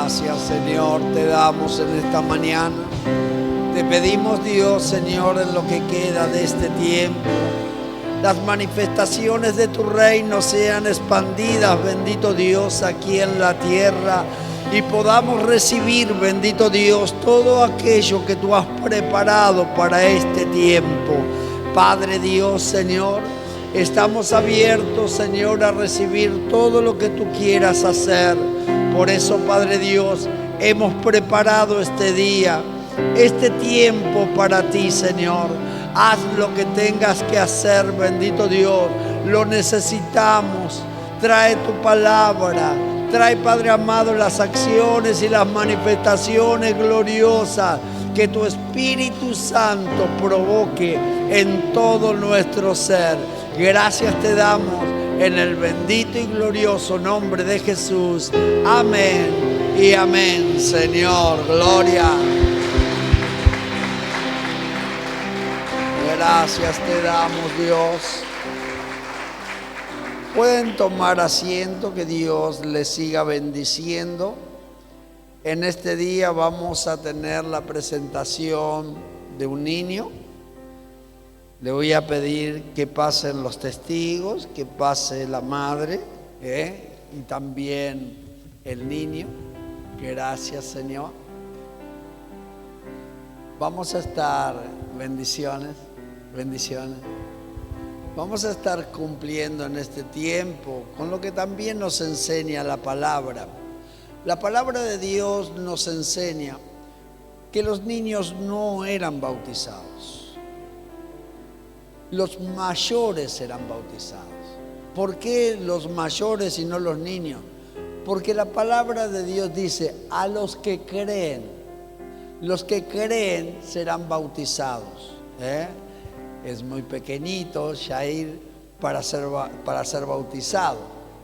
Gracias, Señor, te damos en esta mañana. Te pedimos, Dios, Señor, en lo que queda de este tiempo, las manifestaciones de tu reino sean expandidas, bendito Dios, aquí en la tierra, y podamos recibir, bendito Dios, todo aquello que tú has preparado para este tiempo. Padre Dios, Señor, estamos abiertos, Señor, a recibir todo lo que tú quieras hacer. Por eso, Padre Dios, hemos preparado este día, este tiempo para ti, Señor. Haz lo que tengas que hacer, bendito Dios. Lo necesitamos. Trae tu palabra. Trae, Padre amado, las acciones y las manifestaciones gloriosas que tu Espíritu Santo provoque en todo nuestro ser. Gracias te damos en el bendito y glorioso nombre de Jesús. Amén y amén, Señor. Gloria. Gracias te damos, Dios. Pueden tomar asiento, que Dios les siga bendiciendo. En este día vamos a tener la presentación de un niño. Le voy a pedir que pasen los testigos, que pase la madre, y también el niño. Gracias, Señor. Vamos a estar, bendiciones. Vamos a estar cumpliendo en este tiempo con lo que también nos enseña la palabra. La palabra de Dios nos enseña que los niños no eran bautizados. Los mayores eran bautizados. ¿Por qué los mayores y no los niños? Porque la palabra de Dios dice, a los que creen serán bautizados. Es muy pequeñito Shair para ser bautizado.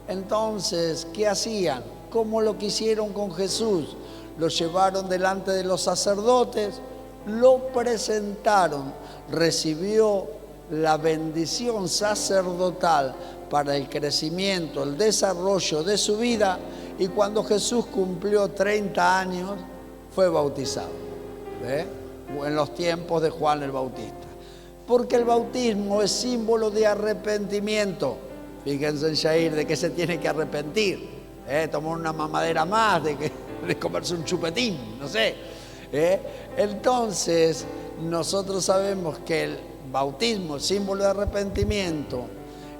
Entonces, ¿qué hacían? Como lo que hicieron con Jesús. Lo llevaron delante de los sacerdotes, lo presentaron, recibió la bendición sacerdotal para el crecimiento, el desarrollo de su vida, y cuando Jesús cumplió 30 años fue bautizado, en los tiempos de Juan el Bautista, porque el bautismo es símbolo de arrepentimiento. Fíjense en Shair de que se tiene que arrepentir, tomar una mamadera más, de comerse un chupetín, no sé. Entonces nosotros sabemos que el bautismo es símbolo de arrepentimiento.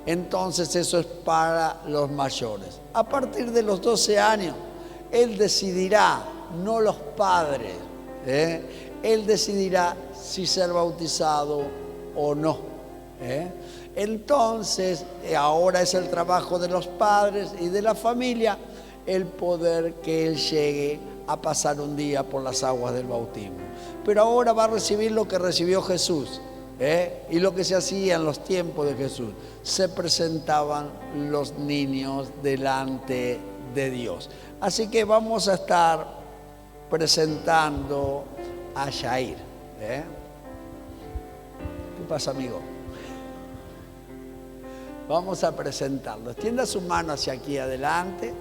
Entonces eso es para los mayores. A partir de los 12 años, él decidirá, no los padres, él decidirá si ser bautizado o no. Entonces, ahora es el trabajo de los padres y de la familia el poder que él llegue a pasar un día por las aguas del bautismo. Pero ahora va a recibir lo que recibió Jesús. Y lo que se hacía en los tiempos de Jesús, se presentaban los niños delante de Dios. Así que vamos a estar presentando a Shair. ¿Qué pasa, amigo? Vamos a presentarlo. Extienda su mano hacia aquí adelante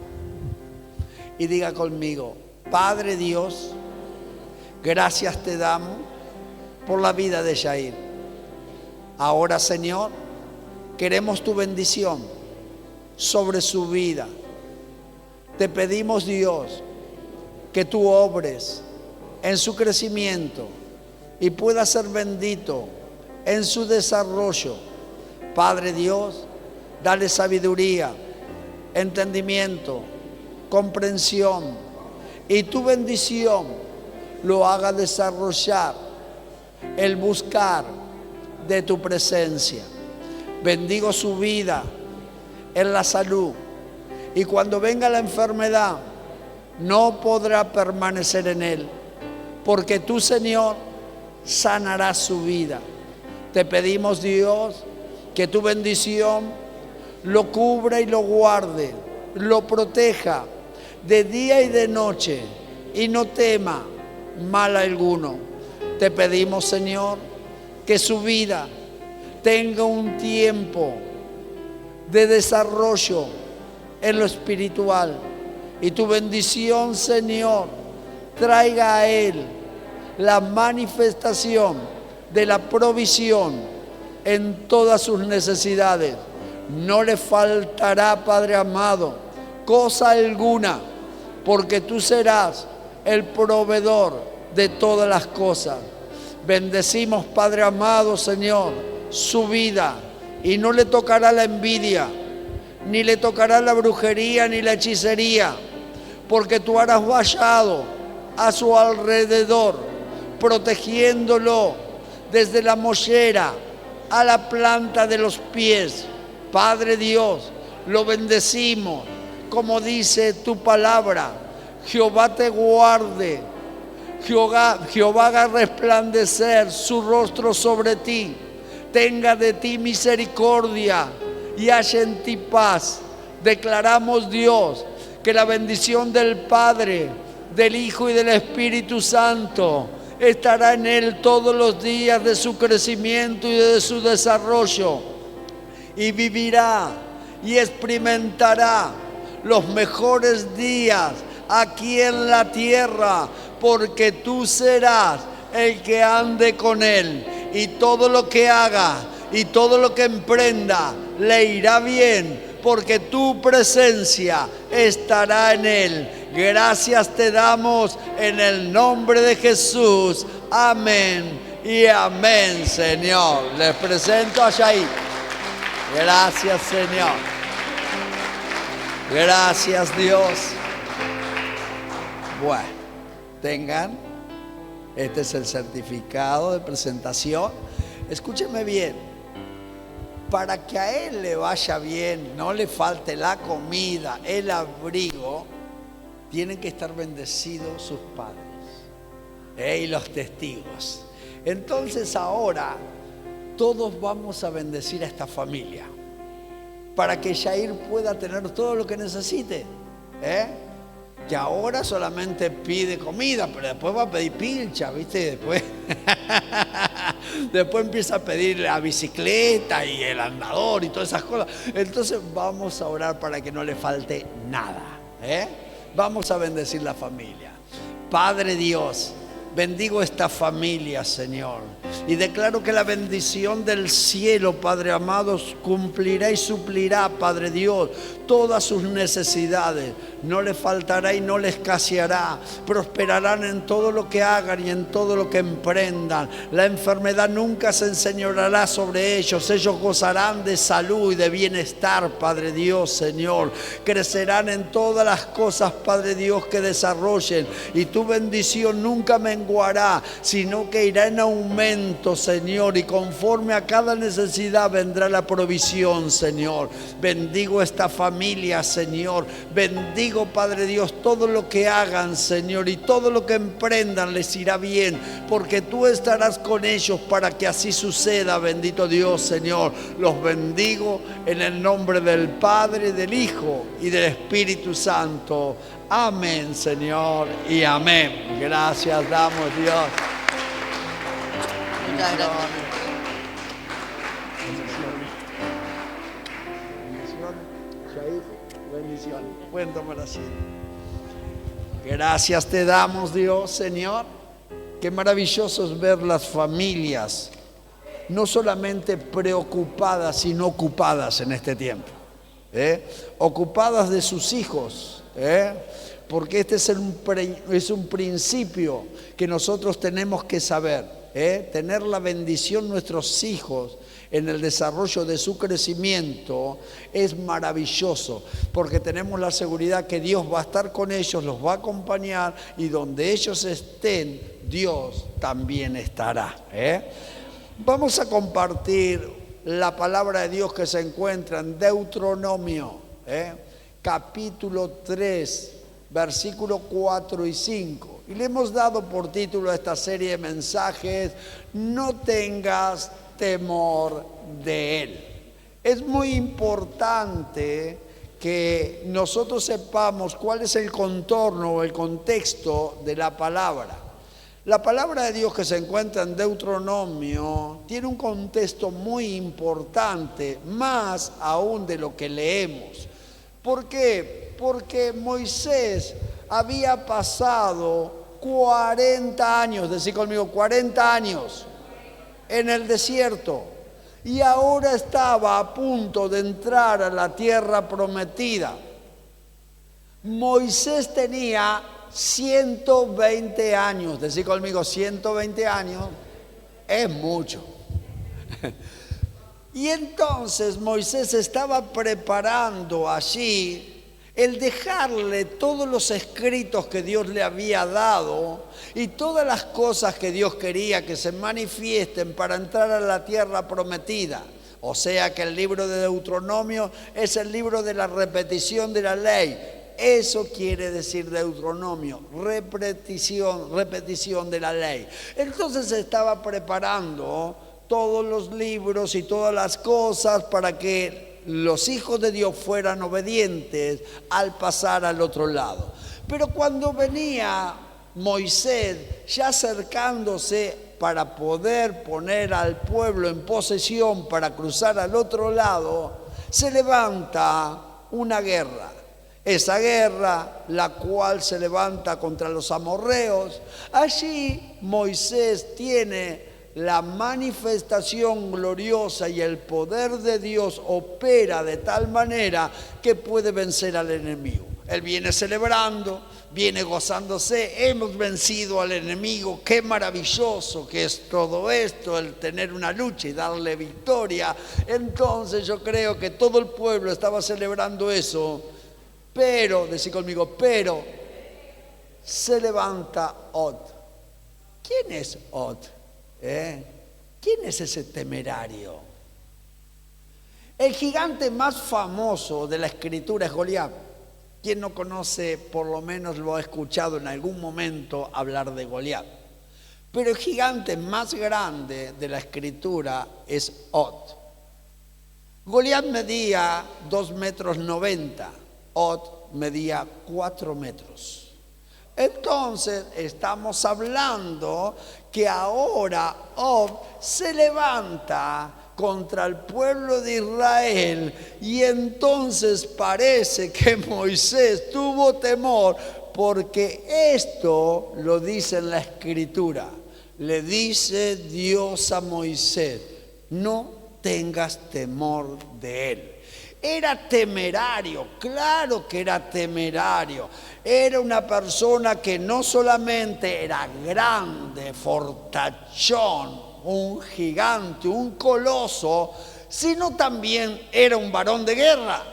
y diga conmigo: Padre Dios, gracias te damos por la vida de Shair. Ahora, Señor, queremos tu bendición sobre su vida. Te pedimos, Dios, que tú obres en su crecimiento y pueda ser bendito en su desarrollo. Padre Dios, dale sabiduría, entendimiento, comprensión, y tu bendición lo haga desarrollar el buscar de tu presencia. Bendigo su vida en la salud, y cuando venga la enfermedad no podrá permanecer en él, porque tú, Señor, sanarás su vida. Te pedimos, Dios, que tu bendición lo cubra y lo guarde, lo proteja de día y de noche, y no tema mal alguno. Te pedimos, Señor, que su vida tenga un tiempo de desarrollo en lo espiritual, Y tu bendición, Señor, traiga a él la manifestación de la provisión en todas sus necesidades. No le faltará, Padre amado, cosa alguna, porque tú serás el proveedor de todas las cosas. Bendecimos, Padre amado, Señor, su vida, y no le tocará la envidia, ni le tocará la brujería, ni la hechicería, porque tú harás vallado a su alrededor, protegiéndolo desde la mollera a la planta de los pies. Padre Dios, lo bendecimos, como dice tu palabra: Jehová te guarde, Jehová haga resplandecer su rostro sobre ti, tenga de ti misericordia y haya en ti paz. Declaramos, Dios, que la bendición del Padre, del Hijo y del Espíritu Santo estará en él todos los días de su crecimiento y de su desarrollo, y vivirá y experimentará los mejores días aquí en la tierra, porque tú serás el que ande con él, y todo lo que haga y todo lo que emprenda le irá bien, porque tu presencia estará en él. Gracias te damos en el nombre de Jesús. Amén y amén, Señor. Les presento a Yair. Gracias, Señor. Gracias, Dios. Bueno, tengan, este es el certificado de presentación. Escúcheme bien, para que a él le vaya bien, no le falte la comida, el abrigo, tienen que estar bendecidos sus padres y los testigos. Entonces ahora todos vamos a bendecir a esta familia para que Yair pueda tener todo lo que necesite, que ahora solamente pide comida, pero después va a pedir pilcha, ¿viste? Después empieza a pedir la bicicleta y el andador y todas esas cosas. Entonces vamos a orar para que no le falte nada, Vamos a bendecir la familia. Padre Dios, bendigo esta familia, Señor, y declaro que la bendición del cielo, Padre amado, cumplirá y suplirá, Padre Dios, todas sus necesidades. No les faltará y no les escaseará. Prosperarán en todo lo que hagan y en todo lo que emprendan. La enfermedad nunca se enseñoreará sobre ellos. Ellos gozarán de salud y de bienestar, Padre Dios, Señor. Crecerán en todas las cosas, Padre Dios, que desarrollen, y tu bendición nunca menguará, sino que irá en aumento, Señor, y conforme a cada necesidad vendrá la provisión, Señor. Bendigo esta familia, Señor. Bendigo, Padre Dios, todo lo que hagan, Señor, y todo lo que emprendan les irá bien, porque tú estarás con ellos para que así suceda. Bendito Dios, Señor. Los bendigo en el nombre del Padre, del Hijo y del Espíritu Santo. Amén, Señor, y amén. Gracias damos, Dios. Muchas gracias. Bendiciones. Pueden tomar asiento. Gracias te damos, Dios, Señor. Qué maravilloso es ver las familias no solamente preocupadas, sino ocupadas en este tiempo. Ocupadas de sus hijos. Porque este es un principio que nosotros tenemos que saber. Tener la bendición de nuestros hijos en el desarrollo de su crecimiento es maravilloso, porque tenemos la seguridad que Dios va a estar con ellos, los va a acompañar, y donde ellos estén, Dios también estará. Vamos a compartir la palabra de Dios que se encuentra en Deuteronomio, capítulo 3, versículos 4 y 5. Y le hemos dado por título a esta serie de mensajes: no tengas temor de él. Es muy importante que nosotros sepamos cuál es el contorno o el contexto de la palabra. La palabra de Dios que se encuentra en Deuteronomio tiene un contexto muy importante, más aún de lo que leemos. ¿Por qué? Porque Moisés había pasado 40 años, decí conmigo, 40 años en el desierto. Y ahora estaba a punto de entrar a la tierra prometida. Moisés tenía 120 años, decí conmigo, 120 años es mucho. Y entonces Moisés estaba preparando allí el dejarle todos los escritos que Dios le había dado y todas las cosas que Dios quería que se manifiesten para entrar a la tierra prometida. O sea que el libro de Deuteronomio es el libro de la repetición de la ley. Eso quiere decir Deuteronomio, repetición de la ley. Entonces se estaba preparando todos los libros y todas las cosas para que los hijos de Dios fueran obedientes al pasar al otro lado. Pero cuando venía Moisés ya acercándose para poder poner al pueblo en posesión para cruzar al otro lado, se levanta una guerra. Esa guerra, la cual se levanta contra los amorreos, allí Moisés tiene la manifestación gloriosa y el poder de Dios opera de tal manera que puede vencer al enemigo. Él viene celebrando, viene gozándose, hemos vencido al enemigo, qué maravilloso que es todo esto, el tener una lucha y darle victoria. Entonces yo creo que todo el pueblo estaba celebrando eso, pero, decí conmigo, pero se levanta Og. ¿Quién es Og? ¿Quién es ese temerario? El gigante más famoso de la escritura es Goliat. ¿Quién no conoce, por lo menos lo ha escuchado en algún momento hablar de Goliat? Pero el gigante más grande de la escritura es Og. Goliat medía 2,90 metros, Og medía 4 metros. Entonces estamos hablando que ahora Og se levanta contra el pueblo de Israel y entonces parece que Moisés tuvo temor porque esto lo dice en la escritura. Le dice Dios a Moisés, no tengas temor de él. Era temerario, claro que era temerario. Era una persona que no solamente era grande, fortachón, un gigante, un coloso, sino también era un varón de guerra.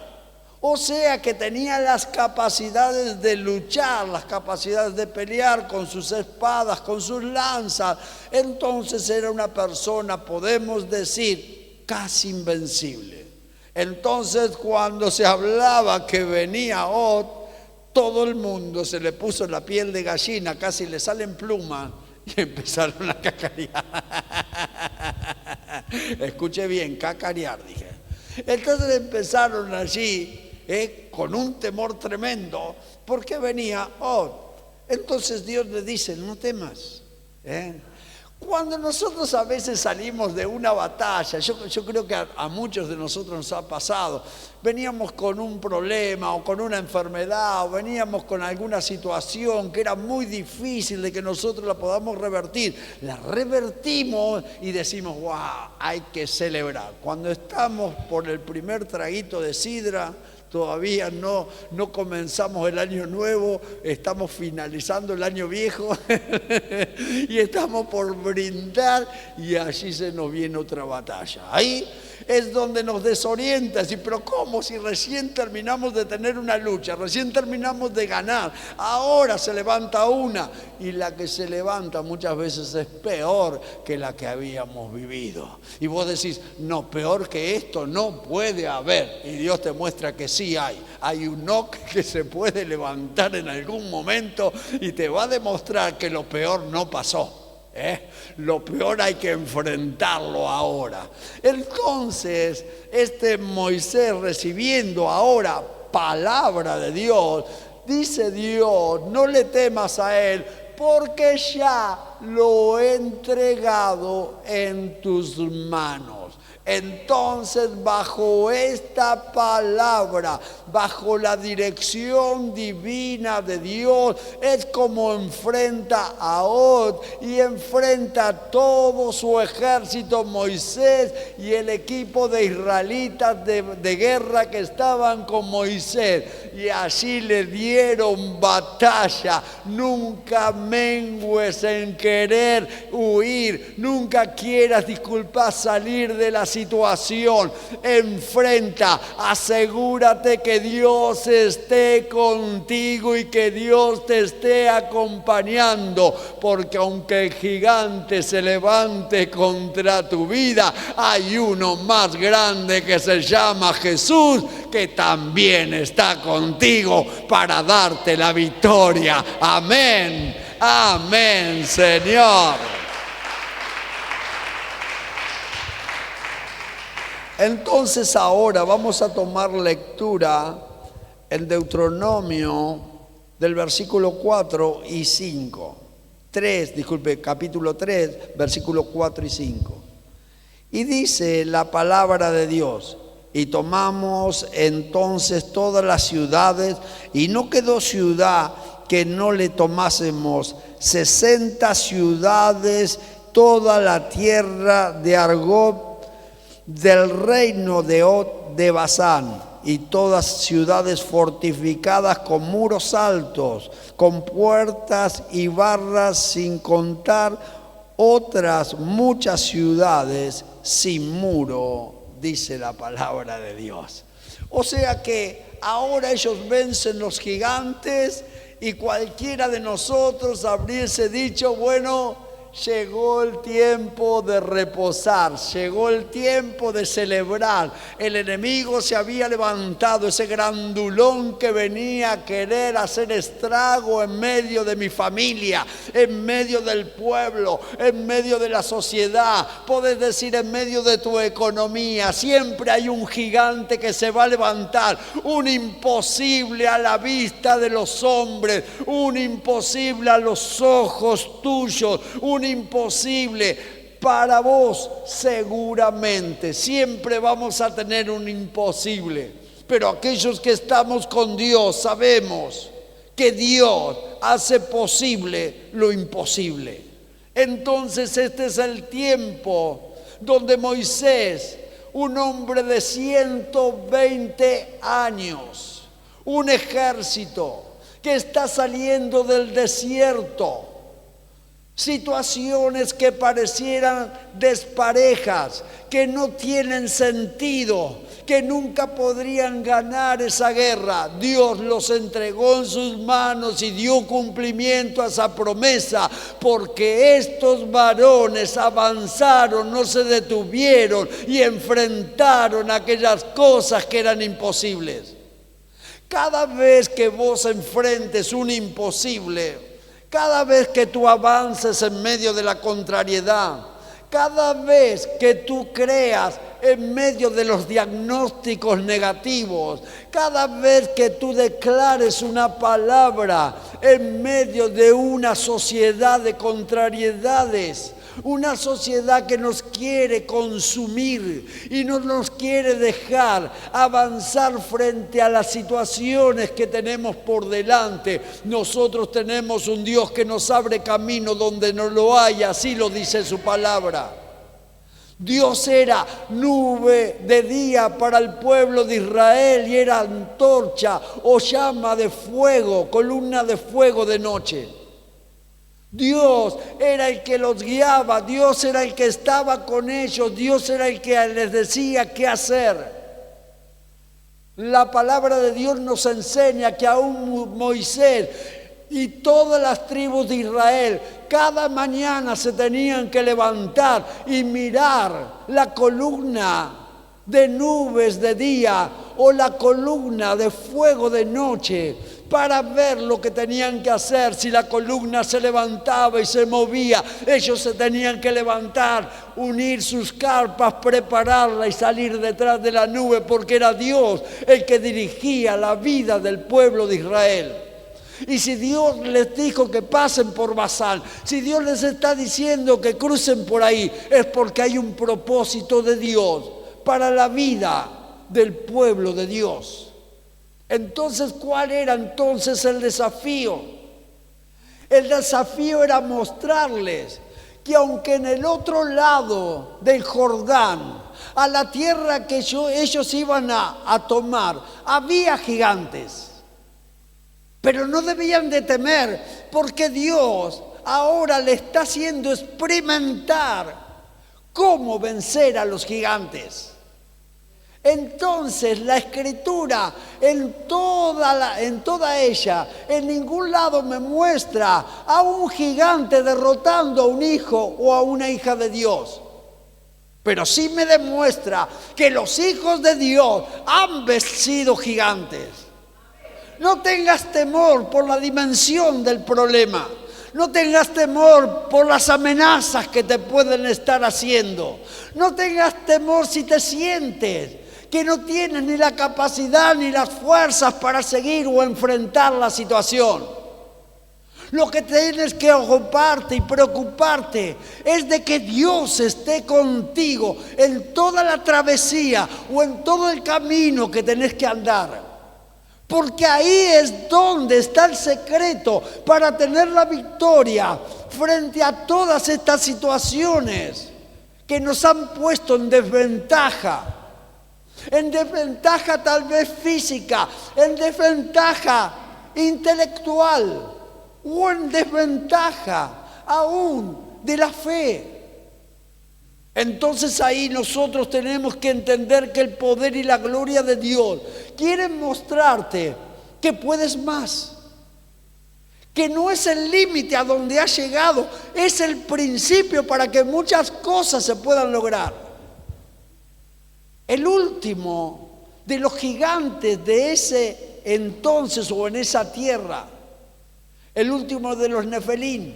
O sea que tenía las capacidades de luchar, las capacidades de pelear con sus espadas, con sus lanzas. Entonces era una persona, podemos decir, casi invencible. Entonces cuando se hablaba que venía Og, todo el mundo se le puso la piel de gallina, casi le salen plumas y empezaron a cacarear. Escuche bien, cacarear, dije. Entonces empezaron allí con un temor tremendo porque venía Og. Entonces Dios le dice, no temas. Cuando nosotros a veces salimos de una batalla, yo creo que a muchos de nosotros nos ha pasado, veníamos con un problema o con una enfermedad o veníamos con alguna situación que era muy difícil de que nosotros la podamos revertir. La revertimos y decimos, wow, hay que celebrar. Cuando estamos por el primer traguito de sidra, todavía no comenzamos el año nuevo, estamos finalizando el año viejo y estamos por brindar y allí se nos viene otra batalla. Ahí es donde nos desorienta, así, pero ¿cómo? Si recién terminamos de tener una lucha, recién terminamos de ganar, ahora se levanta una y la que se levanta muchas veces es peor que la que habíamos vivido. Y vos decís, no, peor que esto no puede haber. Y Dios te muestra que sí hay un Og que se puede levantar en algún momento y te va a demostrar que lo peor no pasó. Lo peor hay que enfrentarlo ahora. Entonces, Moisés recibiendo ahora palabra de Dios, dice Dios, no le temas a él, porque ya lo he entregado en tus manos. Entonces, bajo esta palabra, bajo la dirección divina de Dios, es como enfrenta a Og y enfrenta a todo su ejército Moisés y el equipo de israelitas de guerra que estaban con Moisés. Y allí le dieron batalla. Nunca mengues en querer huir, nunca quieras, disculpa, salir de la situación. Enfrenta, asegúrate que Dios esté contigo y que Dios te esté acompañando, porque aunque el gigante se levante contra tu vida, hay uno más grande que se llama Jesús, que también está contigo para darte la victoria. Amén, amén, Señor. Entonces ahora vamos a tomar lectura en Deuteronomio del versículo 4 y 5. Capítulo 3, versículos 4 y 5. Y dice la palabra de Dios: y tomamos entonces todas las ciudades, y no quedó ciudad que no le tomásemos, 60 ciudades, toda la tierra de Argob, del reino de Og de Basán, y todas ciudades fortificadas con muros altos, con puertas y barras, sin contar otras muchas ciudades sin muro, dice la palabra de Dios. O sea que ahora ellos vencen los gigantes, y cualquiera de nosotros habría dicho: bueno, llegó el tiempo de reposar, llegó el tiempo de celebrar. El enemigo se había levantado, ese grandulón que venía a querer hacer estrago en medio de mi familia, en medio del pueblo, en medio de la sociedad, podés decir en medio de tu economía. Siempre hay un gigante que se va a levantar, un imposible a la vista de los hombres, un imposible a los ojos tuyos, un imposible para vos. Seguramente siempre vamos a tener un imposible, pero aquellos que estamos con Dios sabemos que Dios hace posible lo imposible. Entonces este es el tiempo donde Moisés, un hombre de 120 años, un ejército que está saliendo del desierto, situaciones que parecieran desparejas, que no tienen sentido, que nunca podrían ganar esa guerra. Dios los entregó en sus manos y dio cumplimiento a esa promesa, porque estos varones avanzaron, no se detuvieron y enfrentaron aquellas cosas que eran imposibles. Cada vez que vos enfrentes un imposible, cada vez que tú avances en medio de la contrariedad, cada vez que tú creas en medio de los diagnósticos negativos, cada vez que tú declares una palabra en medio de una sociedad de contrariedades, una sociedad que nos quiere consumir y no nos quiere dejar avanzar frente a las situaciones que tenemos por delante. Nosotros tenemos un Dios que nos abre camino donde no lo hay, así lo dice su palabra. Dios era nube de día para el pueblo de Israel y era antorcha o llama de fuego, columna de fuego de noche. Dios era el que los guiaba, Dios era el que estaba con ellos, Dios era el que les decía qué hacer. La palabra de Dios nos enseña que aún Moisés y todas las tribus de Israel cada mañana se tenían que levantar y mirar la columna de nubes de día o la columna de fuego de noche, para ver lo que tenían que hacer. Si la columna se levantaba y se movía, ellos se tenían que levantar, unir sus carpas, prepararla y salir detrás de la nube, porque era Dios el que dirigía la vida del pueblo de Israel. Y si Dios les dijo que pasen por Basán, si Dios les está diciendo que crucen por ahí, es porque hay un propósito de Dios. para la vida del pueblo de Dios. Entonces, ¿cuál era entonces el desafío? El desafío era mostrarles que aunque en el otro lado del Jordán, a la tierra que ellos iban a tomar, había gigantes. Pero no debían de temer, porque Dios ahora le está haciendo experimentar cómo vencer a los gigantes. Entonces la Escritura en toda ella, en ningún lado me muestra a un gigante derrotando a un hijo o a una hija de Dios. Pero sí me demuestra que los hijos de Dios han vencido gigantes. No tengas temor por la dimensión del problema. No tengas temor por las amenazas que te pueden estar haciendo. No tengas temor si te sientes que no tienes ni la capacidad ni las fuerzas para seguir o enfrentar la situación. Lo que tienes que ocuparte y preocuparte es de que Dios esté contigo en toda la travesía o en todo el camino que tenés que andar. Porque ahí es donde está el secreto para tener la victoria frente a todas estas situaciones que nos han puesto en desventaja. En desventaja tal vez física, en desventaja intelectual o en desventaja aún de la fe. Entonces ahí nosotros tenemos que entender que el poder y la gloria de Dios quieren mostrarte que puedes más, que no es el límite a donde has llegado, es el principio para que muchas cosas se puedan lograr. El último de los gigantes de ese entonces o en esa tierra, el último de los Nefelín,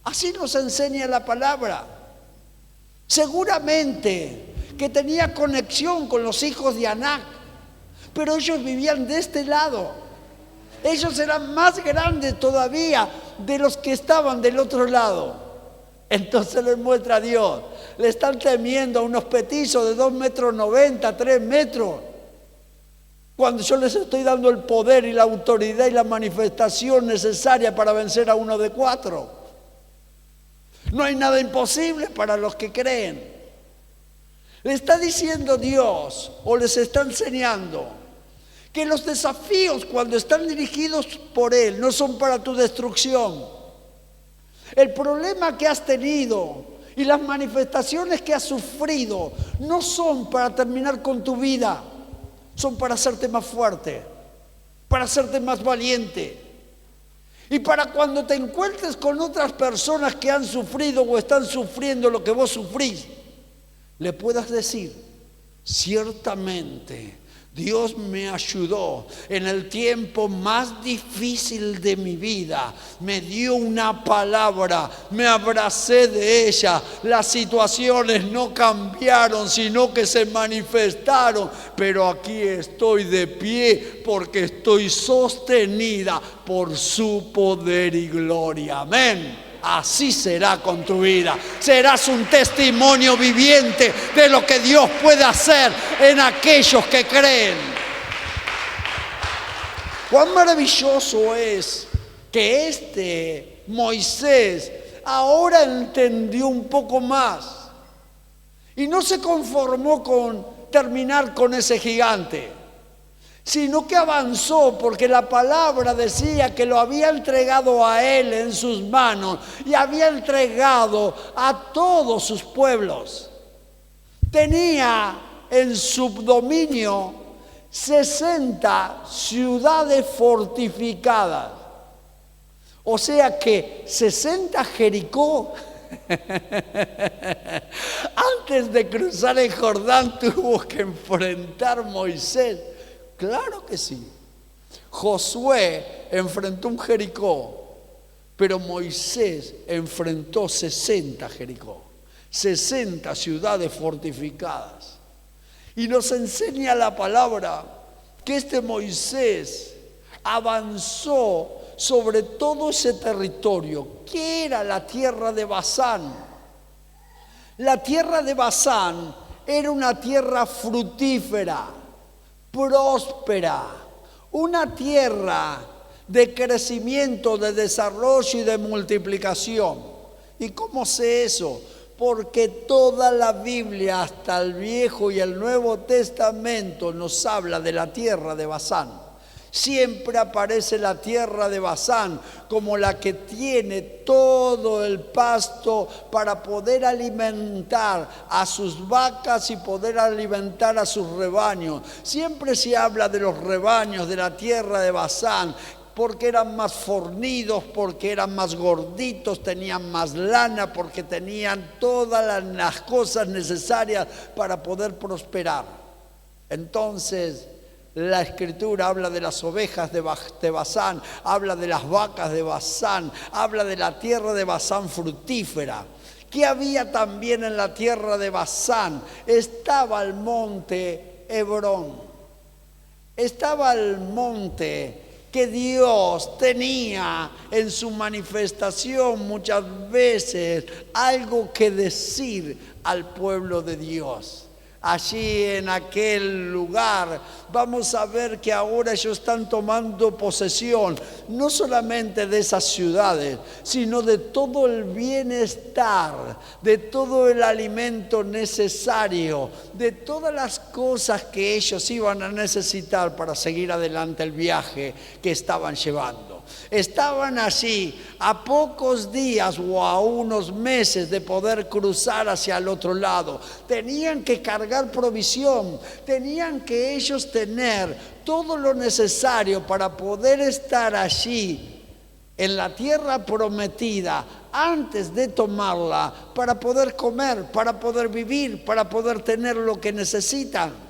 así nos enseña la palabra. Seguramente que tenía conexión con los hijos de Anac, pero ellos vivían de este lado. Ellos eran más grandes todavía de los que estaban del otro lado. Entonces les muestra a Dios. Le están temiendo a unos petizos de 2,90 metros, 3 metros. Cuando yo les estoy dando el poder y la autoridad y la manifestación necesaria para vencer a uno de 4. No hay nada imposible para los que creen. Le está diciendo Dios, o les está enseñando, que los desafíos cuando están dirigidos por Él no son para tu destrucción. El problema que has tenido y las manifestaciones que has sufrido no son para terminar con tu vida, son para hacerte más fuerte, para hacerte más valiente. Y para cuando te encuentres con otras personas que han sufrido o están sufriendo lo que vos sufrís, le puedas decir, ciertamente Dios me ayudó en el tiempo más difícil de mi vida. Me dio una palabra, me abracé de ella. Las situaciones no cambiaron, sino que se manifestaron. Pero aquí estoy de pie porque estoy sostenida por su poder y gloria. Amén. Así será con tu vida. Serás un testimonio viviente de lo que Dios puede hacer en aquellos que creen. Cuán maravilloso es que este Moisés ahora entendió un poco más y no se conformó con terminar con ese gigante, sino que avanzó, porque la palabra decía que lo había entregado a él en sus manos y había entregado a todos sus pueblos. Tenía en su dominio 60 ciudades fortificadas. O sea que 60 Jericó. Antes de cruzar el Jordán tuvo que enfrentar Moisés. Claro que sí. Josué enfrentó un Jericó, pero Moisés enfrentó 60 Jericó, 60 ciudades fortificadas. Y nos enseña la palabra que este Moisés avanzó sobre todo ese territorio, que era la tierra de Basán. La tierra de Basán era una tierra fructífera, próspera, una tierra de crecimiento, de desarrollo y de multiplicación. ¿Y cómo sé eso? Porque toda la Biblia, hasta el Viejo y el Nuevo Testamento, nos habla de la tierra de Basán. Siempre aparece la tierra de Basán como la que tiene todo el pasto para poder alimentar a sus vacas y poder alimentar a sus rebaños. Siempre se habla de los rebaños de la tierra de Basán, porque eran más fornidos, porque eran más gorditos, tenían más lana, porque tenían todas las cosas necesarias para poder prosperar. Entonces, la Escritura habla de las ovejas de Basán, habla de las vacas de Basán, habla de la tierra de Basán fructífera. ¿Qué había también en la tierra de Basán? Estaba el monte Hebrón, estaba el monte que Dios tenía en su manifestación muchas veces algo que decir al pueblo de Dios. Allí en aquel lugar vamos a ver que ahora ellos están tomando posesión no solamente de esas ciudades, sino de todo el bienestar, de todo el alimento necesario, de todas las cosas que ellos iban a necesitar para seguir adelante el viaje que estaban llevando. Estaban allí a pocos días o a unos meses de poder cruzar hacia el otro lado. Tenían que cargar provisión, tenían que ellos tener todo lo necesario para poder estar allí en la tierra prometida antes de tomarla, para poder comer, para poder vivir, para poder tener lo que necesitan.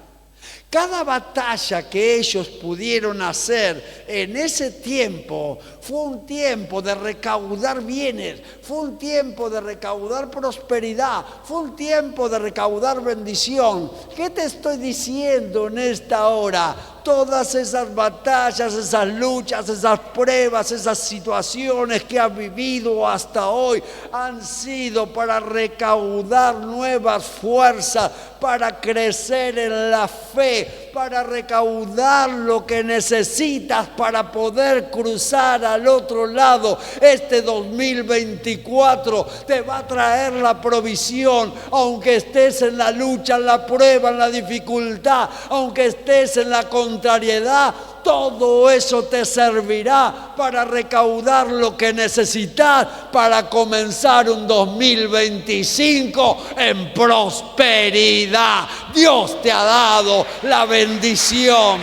Cada batalla que ellos pudieron hacer en ese tiempo fue un tiempo de recaudar bienes, fue un tiempo de recaudar prosperidad, fue un tiempo de recaudar bendición. ¿Qué te estoy diciendo en esta hora? Todas esas batallas, esas luchas, esas pruebas, esas situaciones que has vivido hasta hoy han sido para recaudar nuevas fuerzas, para crecer en la fe, para recaudar lo que necesitas para poder cruzar al otro lado. Este 2024 te va a traer la provisión, aunque estés en la lucha, en la prueba, en la dificultad, aunque estés en la contrariedad. Todo eso te servirá para recaudar lo que necesitas para comenzar un 2025 en prosperidad. Dios te ha dado la bendición.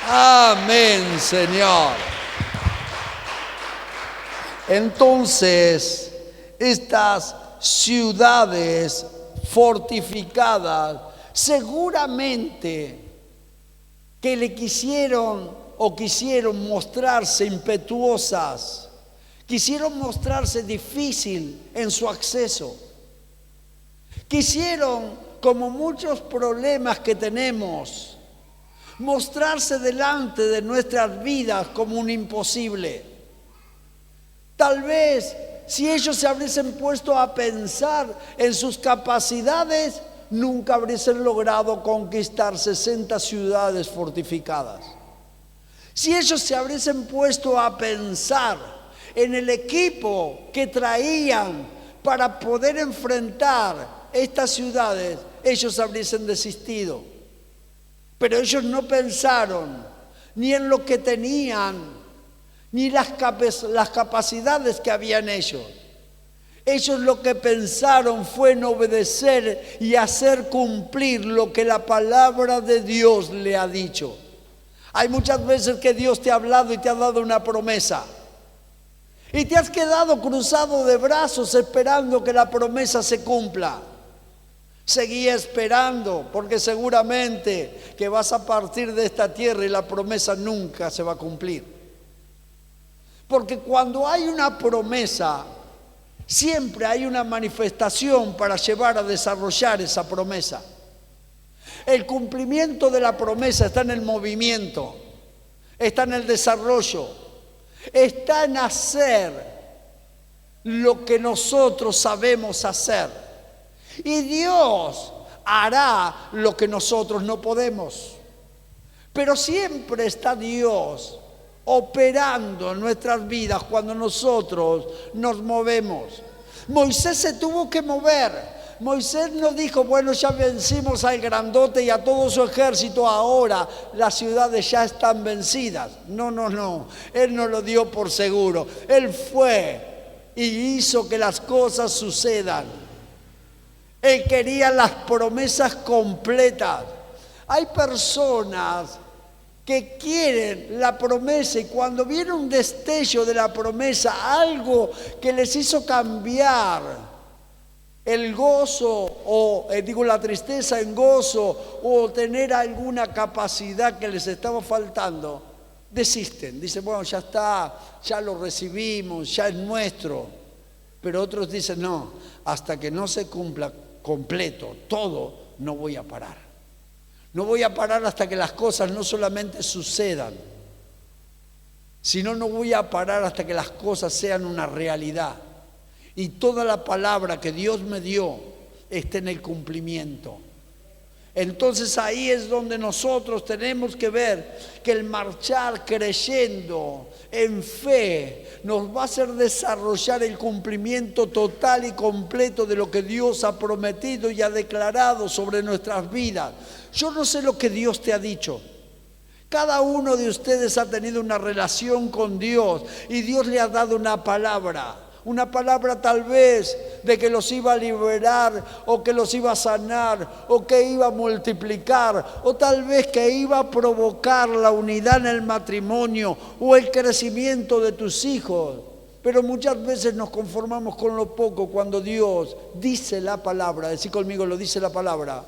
Amén, Señor. Entonces, estas ciudades fortificadas seguramente que le quisieron mostrarse impetuosas, quisieron mostrarse difícil en su acceso, quisieron, como muchos problemas que tenemos, mostrarse delante de nuestras vidas como un imposible. Tal vez si ellos se hubiesen puesto a pensar en sus capacidades, nunca hubiesen logrado conquistar 60 ciudades fortificadas. Si ellos se hubiesen puesto a pensar en el equipo que traían para poder enfrentar estas ciudades, ellos hubiesen desistido. Pero ellos no pensaron ni en lo que tenían, ni las capacidades que habían ellos. Ellos lo que pensaron fue en obedecer y hacer cumplir lo que la palabra de Dios le ha dicho. Hay muchas veces que Dios te ha hablado y te ha dado una promesa, y te has quedado cruzado de brazos esperando que la promesa se cumpla. Seguí esperando, porque seguramente que vas a partir de esta tierra y la promesa nunca se va a cumplir. Porque cuando hay una promesa, siempre hay una manifestación para llevar a desarrollar esa promesa. El cumplimiento de la promesa está en el movimiento, está en el desarrollo, está en hacer lo que nosotros sabemos hacer. Y Dios hará lo que nosotros no podemos. Pero siempre está Dios operando en nuestras vidas cuando nosotros nos movemos. Moisés se tuvo que mover. Moisés no dijo, bueno, ya vencimos al grandote y a todo su ejército, ahora las ciudades ya están vencidas. No. Él no lo dio por seguro. Él fue y hizo que las cosas sucedan. Él quería las promesas completas. Hay personas que quieren la promesa y cuando viene un destello de la promesa, algo que les hizo cambiar el gozo o la tristeza en gozo o tener alguna capacidad que les estaba faltando, desisten. Dicen, bueno, ya está, ya lo recibimos, ya es nuestro. Pero otros dicen, no, hasta que no se cumpla completo todo, no voy a parar. No voy a parar hasta que las cosas no solamente sucedan, sino no voy a parar hasta que las cosas sean una realidad. Y toda la palabra que Dios me dio esté en el cumplimiento. Entonces ahí es donde nosotros tenemos que ver que el marchar creyendo en fe nos va a hacer desarrollar el cumplimiento total y completo de lo que Dios ha prometido y ha declarado sobre nuestras vidas. Yo no sé lo que Dios te ha dicho. Cada uno de ustedes ha tenido una relación con Dios y Dios le ha dado una palabra. Una palabra tal vez de que los iba a liberar o que los iba a sanar o que iba a multiplicar o tal vez que iba a provocar la unidad en el matrimonio o el crecimiento de tus hijos. Pero muchas veces nos conformamos con lo poco cuando Dios dice la palabra. Decí conmigo, lo dice la palabra.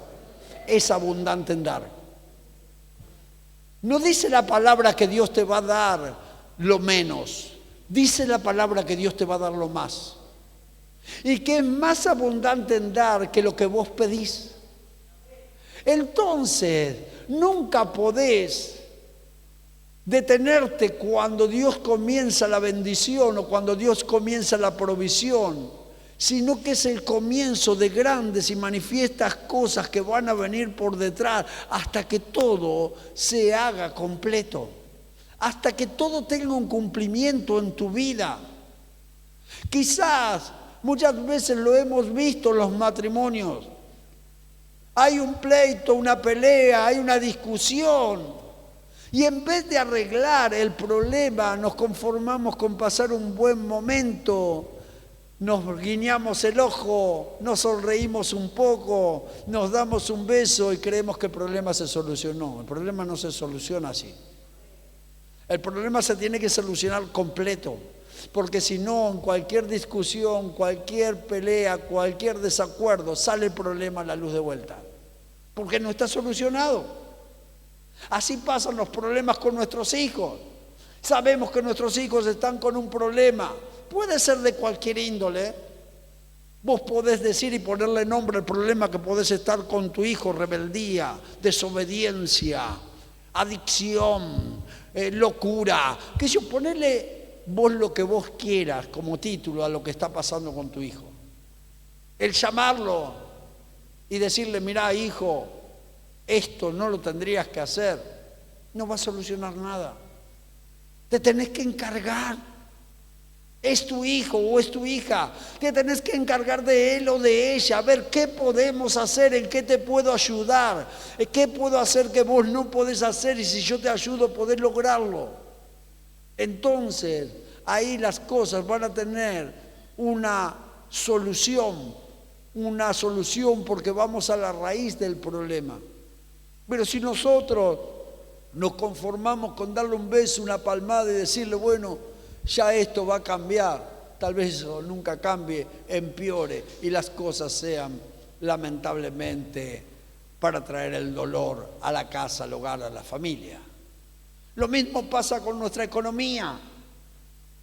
Es abundante en dar. No dice la palabra que Dios te va a dar lo menos. Dice la palabra que Dios te va a dar lo más. Y que es más abundante en dar que lo que vos pedís. Entonces, nunca podés detenerte cuando Dios comienza la bendición o cuando Dios comienza la provisión, sino que es el comienzo de grandes y manifiestas cosas que van a venir por detrás hasta que todo se haga completo. Hasta que todo tenga un cumplimiento en tu vida. Quizás muchas veces lo hemos visto en los matrimonios. Hay un pleito, una pelea, hay una discusión. Y en vez de arreglar el problema, nos conformamos con pasar un buen momento. Nos guiñamos el ojo, nos sonreímos un poco, nos damos un beso y creemos que el problema se solucionó. El problema no se soluciona así. El problema se tiene que solucionar completo, porque si no, en cualquier discusión, cualquier pelea, cualquier desacuerdo, sale el problema a la luz de vuelta, porque no está solucionado. Así pasan los problemas con nuestros hijos. Sabemos que nuestros hijos están con un problema, puede ser de cualquier índole. Vos podés decir y ponerle nombre al problema que podés estar con tu hijo: rebeldía, desobediencia, adicción, locura, que yo ponerle vos lo que vos quieras como título a lo que está pasando con tu hijo. El llamarlo y decirle, mirá hijo, esto no lo tendrías que hacer, no va a solucionar nada. Te tenés que encargar. Es tu hijo o es tu hija, te tenés que encargar de él o de ella, a ver qué podemos hacer, en qué te puedo ayudar, qué puedo hacer que vos no podés hacer y si yo te ayudo podés lograrlo. Entonces, ahí las cosas van a tener una solución porque vamos a la raíz del problema. Pero si nosotros nos conformamos con darle un beso, una palmada y decirle, bueno, ya esto va a cambiar, tal vez eso nunca cambie, empeore y las cosas sean lamentablemente para traer el dolor a la casa, al hogar, a la familia. Lo mismo pasa con nuestra economía.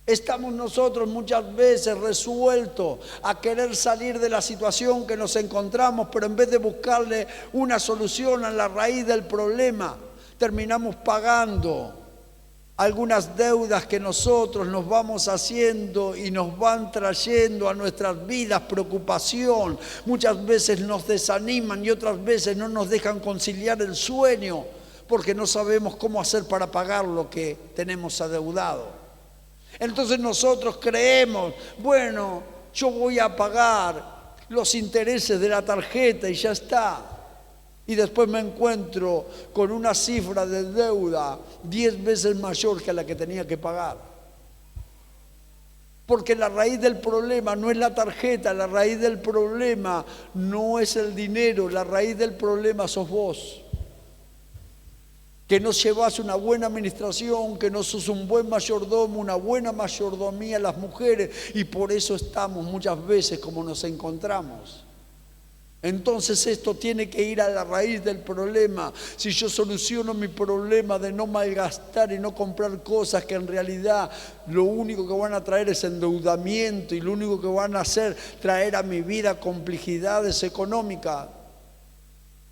Estamos nosotros muchas veces resueltos a querer salir de la situación que nos encontramos, pero en vez de buscarle una solución a la raíz del problema, terminamos pagando algunas deudas que nosotros nos vamos haciendo y nos van trayendo a nuestras vidas preocupación. Muchas veces nos desaniman y otras veces no nos dejan conciliar el sueño porque no sabemos cómo hacer para pagar lo que tenemos adeudado. Entonces nosotros creemos, bueno, yo voy a pagar los intereses de la tarjeta y ya está. Y después me encuentro con una cifra de deuda 10 veces mayor que la que tenía que pagar. Porque la raíz del problema no es la tarjeta, la raíz del problema no es el dinero, la raíz del problema sos vos. Que no llevas una buena administración, que no sos un buen mayordomo, una buena mayordomía a las mujeres, y por eso estamos muchas veces como nos encontramos. Entonces esto tiene que ir a la raíz del problema. Si yo soluciono mi problema de no malgastar y no comprar cosas que en realidad lo único que van a traer es endeudamiento y lo único que van a hacer traer a mi vida complejidades económicas.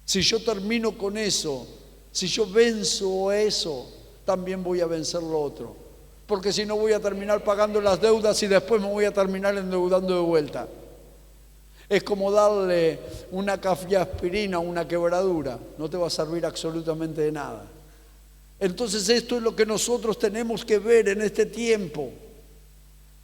Si yo termino con eso, si yo venzo eso, también voy a vencer lo otro. Porque si no voy a terminar pagando las deudas y después me voy a terminar endeudando de vuelta. Es como darle una cafeaspirina a una quebradura, no te va a servir absolutamente de nada. Entonces esto es lo que nosotros tenemos que ver en este tiempo.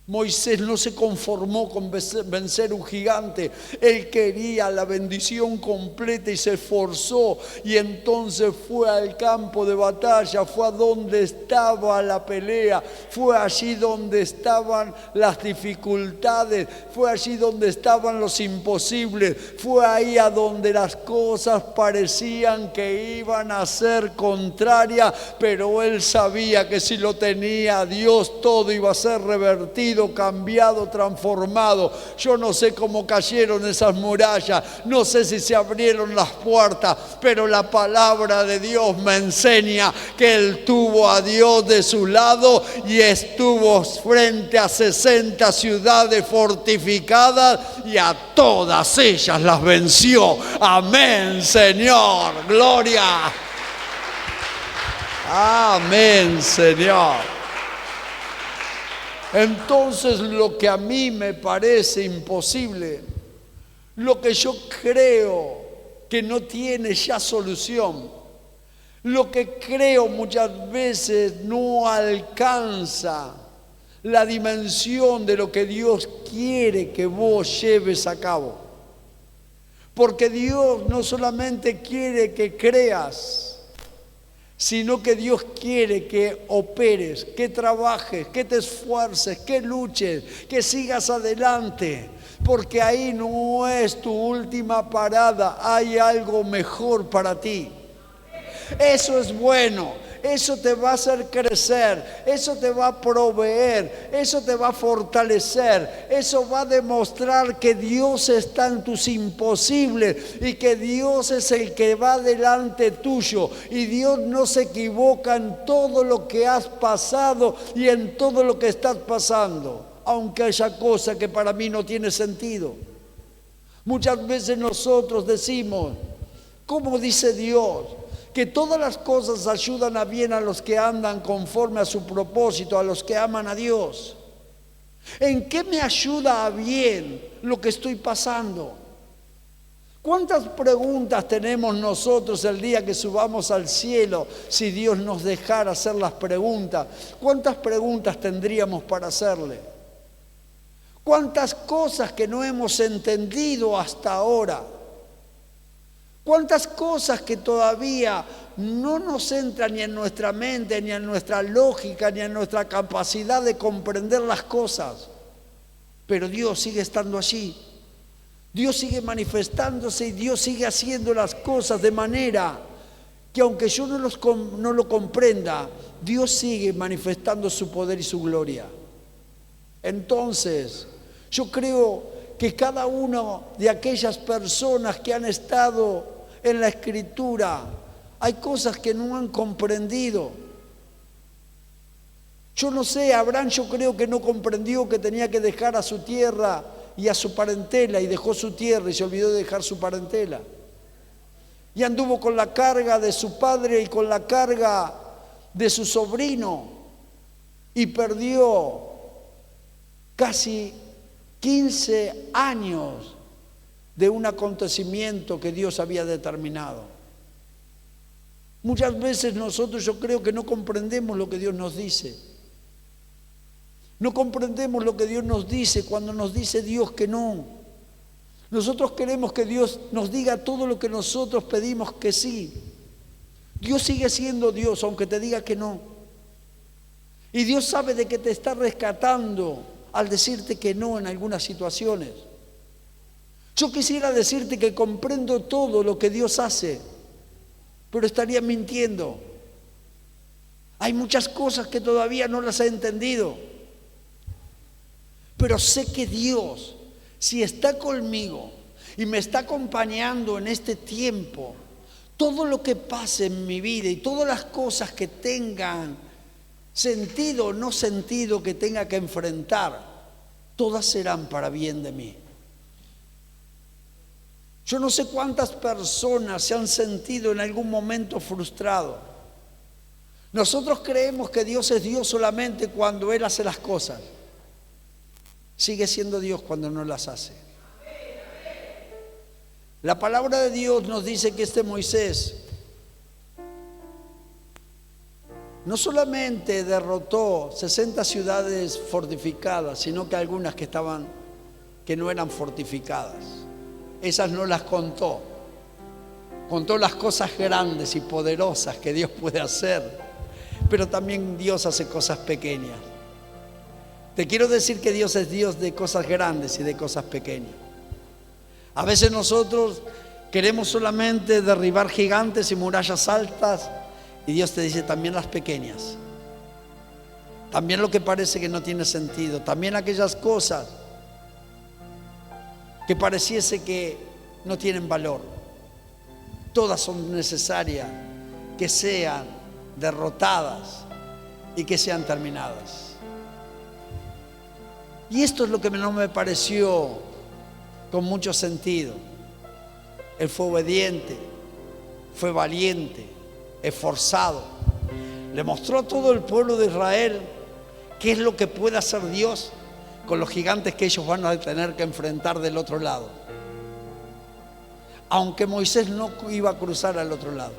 Moisés no se conformó con vencer un gigante, él quería la bendición completa y se esforzó y entonces fue al campo de batalla, fue a donde estaba la pelea, fue allí donde estaban las dificultades, fue allí donde estaban los imposibles, fue ahí a donde las cosas parecían que iban a ser contrarias, pero él sabía que si lo tenía a Dios todo iba a ser revertido, cambiado, transformado. Yo no sé cómo cayeron esas murallas, no sé si se abrieron las puertas, pero la palabra de Dios me enseña que él tuvo a Dios de su lado y estuvo frente a 60 ciudades fortificadas y a todas ellas las venció. Amén, Señor, gloria. Amén, Señor. Entonces lo que a mí me parece imposible, lo que yo creo que no tiene ya solución, lo que creo muchas veces no alcanza la dimensión de lo que Dios quiere que vos lleves a cabo. Porque Dios no solamente quiere que creas, sino que Dios quiere que operes, que trabajes, que te esfuerces, que luches, que sigas adelante, porque ahí no es tu última parada, hay algo mejor para ti. Eso es bueno. Eso te va a hacer crecer, eso te va a proveer, eso te va a fortalecer, eso va a demostrar que Dios está en tus imposibles y que Dios es el que va delante tuyo y Dios no se equivoca en todo lo que has pasado y en todo lo que estás pasando, aunque haya cosa que para mí no tiene sentido. Muchas veces nosotros decimos, ¿cómo dice Dios? Que todas las cosas ayudan a bien a los que andan conforme a su propósito, a los que aman a Dios. ¿En qué me ayuda a bien lo que estoy pasando? ¿Cuántas preguntas tenemos nosotros el día que subamos al cielo si Dios nos dejara hacer las preguntas? ¿Cuántas preguntas tendríamos para hacerle? ¿Cuántas cosas que no hemos entendido hasta ahora? ¿Cuántas cosas que todavía no nos entran ni en nuestra mente, ni en nuestra lógica, ni en nuestra capacidad de comprender las cosas? Pero Dios sigue estando allí. Dios sigue manifestándose y Dios sigue haciendo las cosas de manera que aunque yo no lo comprenda, Dios sigue manifestando su poder y su gloria. Entonces, yo creo que cada una de aquellas personas que han estado en la Escritura, hay cosas que no han comprendido. Yo no sé, Abraham yo creo que no comprendió que tenía que dejar a su tierra y a su parentela, y dejó su tierra y se olvidó de dejar su parentela. Y anduvo con la carga de su padre y con la carga de su sobrino, y perdió casi 15 años de un acontecimiento que Dios había determinado. Muchas veces nosotros, yo creo que no comprendemos lo que Dios nos dice. No comprendemos lo que Dios nos dice cuando nos dice Dios que no. Nosotros queremos que Dios nos diga todo lo que nosotros pedimos que sí. Dios sigue siendo Dios aunque te diga que no. Y Dios sabe de que te está rescatando al decirte que no en algunas situaciones. Yo quisiera decirte que comprendo todo lo que Dios hace, pero estaría mintiendo. Hay muchas cosas que todavía no las he entendido, pero sé que Dios, si está conmigo y me está acompañando en este tiempo, todo lo que pase en mi vida y todas las cosas que tengan sentido o no sentido que tenga que enfrentar, todas serán para bien de mí. Yo no sé cuántas personas se han sentido en algún momento frustrado. Nosotros creemos que Dios es Dios solamente cuando Él hace las cosas. Sigue siendo Dios cuando no las hace. La palabra de Dios nos dice que este Moisés no solamente derrotó 60 ciudades fortificadas, sino que algunas que no eran fortificadas. Esas no las contó. Contó las cosas grandes y poderosas que Dios puede hacer, pero también Dios hace cosas pequeñas. Te quiero decir que Dios es Dios de cosas grandes y de cosas pequeñas. A veces nosotros queremos solamente derribar gigantes y murallas altas, y Dios te dice también las pequeñas, también lo que parece que no tiene sentido, también aquellas cosas que pareciese que no tienen valor. Todas son necesarias que sean derrotadas y que sean terminadas. Y esto es lo que no me pareció con mucho sentido. Él fue obediente, fue valiente, esforzado. Le mostró a todo el pueblo de Israel qué es lo que puede hacer Dios con los gigantes que ellos van a tener que enfrentar del otro lado. Aunque Moisés no iba a cruzar al otro lado.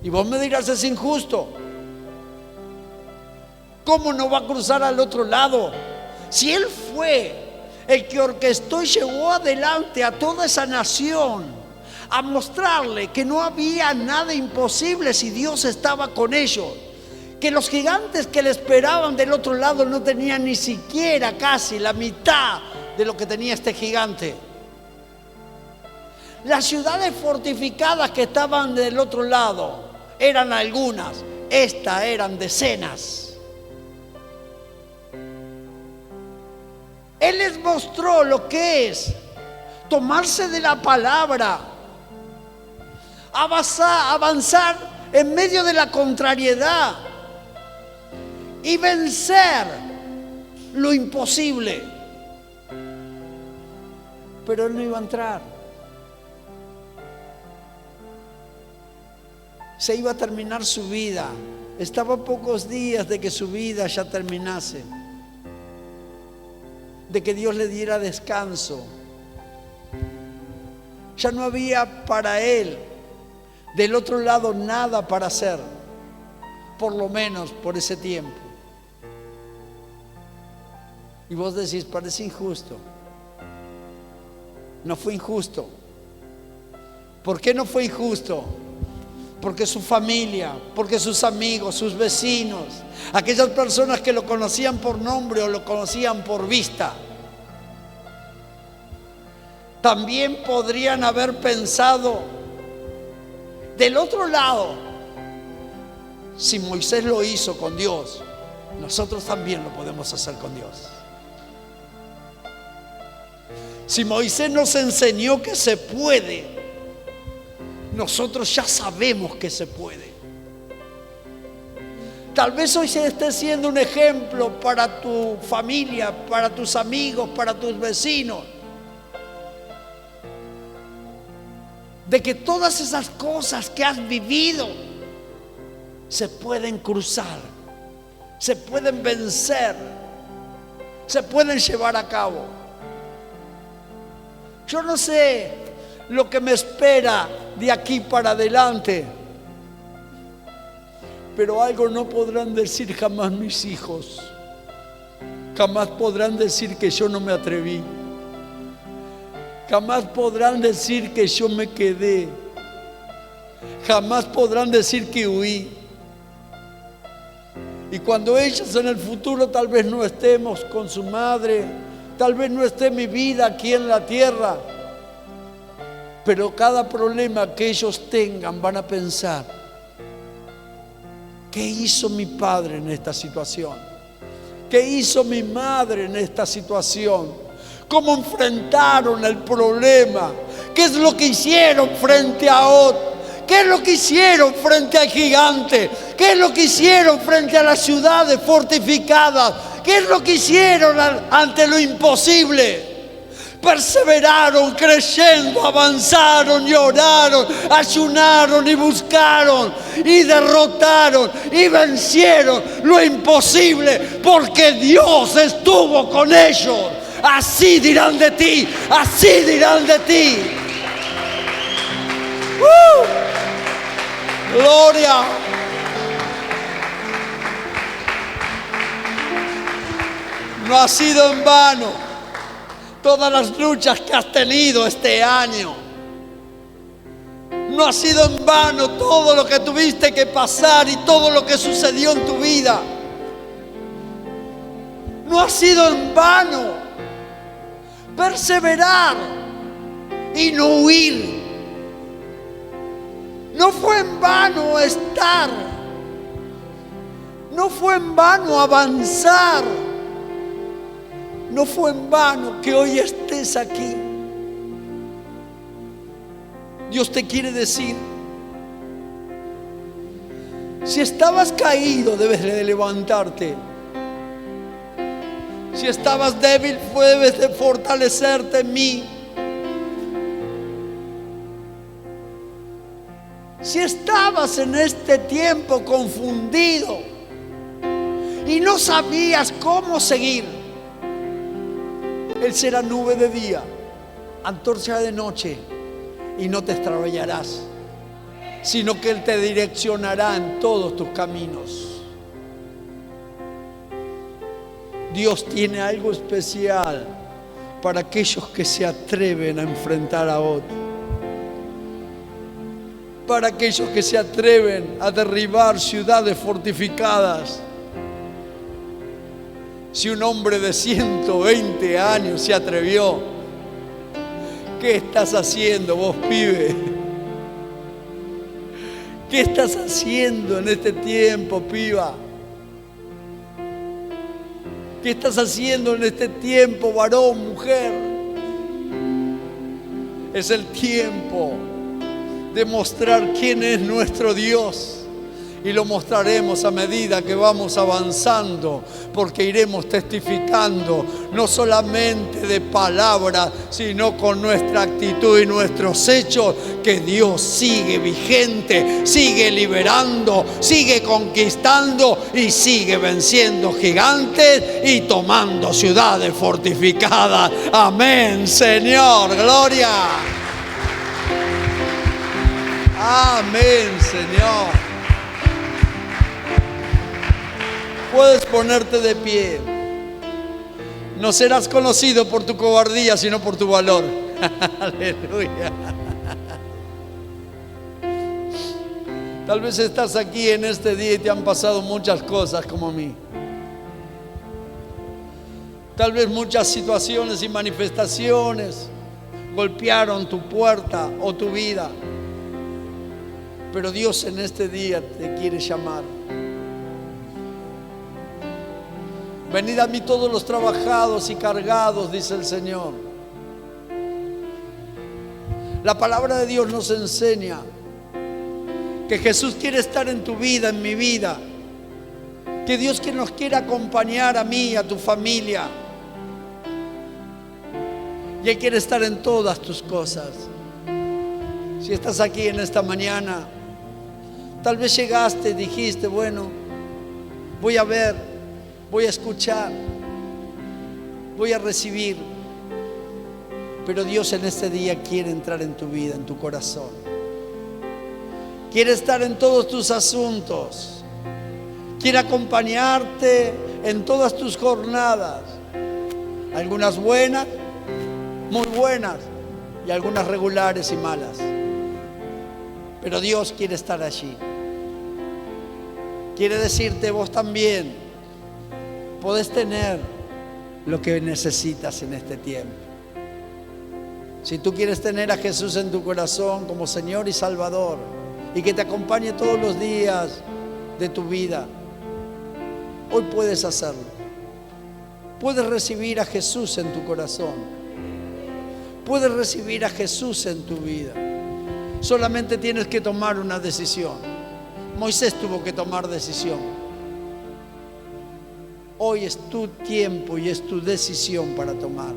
Y vos me dirás, es injusto. ¿Cómo no va a cruzar al otro lado? Si él fue el que orquestó y llevó adelante a toda esa nación a mostrarle que no había nada imposible si Dios estaba con ellos, que los gigantes que le esperaban del otro lado no tenían ni siquiera casi la mitad de lo que tenía este gigante. Las ciudades fortificadas que estaban del otro lado eran algunas, estas eran decenas. Él les mostró lo que es tomarse de la palabra, avanzar en medio de la contrariedad y vencer lo imposible. Pero él no iba a entrar. Se iba a terminar su vida. Estaba a pocos días de que su vida ya terminase, de que Dios le diera descanso. Ya no había para él del otro lado nada para hacer, por lo menos por ese tiempo. Y vos decís, parece injusto. No fue injusto. ¿Por qué no fue injusto? Porque su familia, porque sus amigos, sus vecinos, aquellas personas que lo conocían por nombre o lo conocían por vista, también podrían haber pensado del otro lado: si Moisés lo hizo con Dios, nosotros también lo podemos hacer con Dios. Si Moisés nos enseñó que se puede, nosotros ya sabemos que se puede. Tal vez hoy se esté siendo un ejemplo para tu familia, para tus amigos, para tus vecinos, de que todas esas cosas que has vivido se pueden cruzar, se pueden vencer, se pueden llevar a cabo. Yo no sé lo que me espera de aquí para adelante, pero algo no podrán decir jamás mis hijos. Jamás podrán decir que yo no me atreví. Jamás podrán decir que yo me quedé. Jamás podrán decir que huí. Y cuando ellos en el futuro tal vez no estemos con su madre, tal vez no esté mi vida aquí en la tierra, pero cada problema que ellos tengan van a pensar: ¿qué hizo mi padre en esta situación? ¿Qué hizo mi madre en esta situación? ¿Cómo enfrentaron el problema? ¿Qué es lo que hicieron frente a Og? ¿Qué es lo que hicieron frente al gigante? ¿Qué es lo que hicieron frente a las ciudades fortificadas? ¿Qué es lo que hicieron ante lo imposible? Perseveraron creyendo, avanzaron y oraron, ayunaron y buscaron y derrotaron y vencieron lo imposible, porque Dios estuvo con ellos. Así dirán de ti, así dirán de ti. Gloria. No ha sido en vano todas las luchas que has tenido este año. No ha sido en vano todo lo que tuviste que pasar y todo lo que sucedió en tu vida. No ha sido en vano perseverar y no huir. No fue en vano estar. No fue en vano avanzar. No fue en vano que hoy estés aquí. Dios te quiere decir: si estabas caído, debes de levantarte. Si estabas débil, debes de fortalecerte en mí. Si estabas en este tiempo confundido y no sabías cómo seguir, Él será nube de día, antorcha de noche, y no te extraviarás, sino que Él te direccionará en todos tus caminos. Dios tiene algo especial para aquellos que se atreven a enfrentar a otros, para aquellos que se atreven a derribar ciudades fortificadas. Si un hombre de 120 años se atrevió, ¿qué estás haciendo vos, pibe? ¿Qué estás haciendo en este tiempo, piba? ¿Qué estás haciendo en este tiempo, varón, mujer? Es el tiempo de mostrar quién es nuestro Dios. Y lo mostraremos a medida que vamos avanzando, porque iremos testificando no solamente de palabras, sino con nuestra actitud y nuestros hechos, que Dios sigue vigente, sigue liberando, sigue conquistando y sigue venciendo gigantes y tomando ciudades fortificadas. Amén, Señor, gloria. Amén, Señor. Puedes ponerte de pie. No serás conocido por tu cobardía, sino por tu valor. Aleluya. Tal vez estás aquí en este día y te han pasado muchas cosas como a mí. Tal vez muchas situaciones y manifestaciones golpearon tu puerta o tu vida. Pero Dios en este día te quiere llamar. Venid a mí todos los trabajados y cargados, dice el Señor. La palabra de Dios nos enseña que Jesús quiere estar en tu vida, en mi vida. Que Dios que nos quiere acompañar a mí, a tu familia. Y Él quiere estar en todas tus cosas. Si estás aquí en esta mañana, Tal vez llegaste y dijiste, bueno, voy a ver, voy a escuchar, voy a recibir. Pero Dios en este día quiere entrar en tu vida, en tu corazón. Quiere estar en todos tus asuntos. Quiere acompañarte en todas tus jornadas. Algunas buenas, muy buenas, y algunas regulares y malas. Pero Dios quiere estar allí. Quiere decirte, vos también podés tener lo que necesitas en este tiempo. Si tú quieres tener a Jesús en tu corazón como Señor y Salvador, y que te acompañe todos los días de tu vida, hoy puedes hacerlo. Puedes recibir a Jesús en tu corazón. Puedes recibir a Jesús en tu vida. Solamente tienes que tomar una decisión. Moisés tuvo que tomar decisión. Hoy es tu tiempo y es tu decisión para tomar.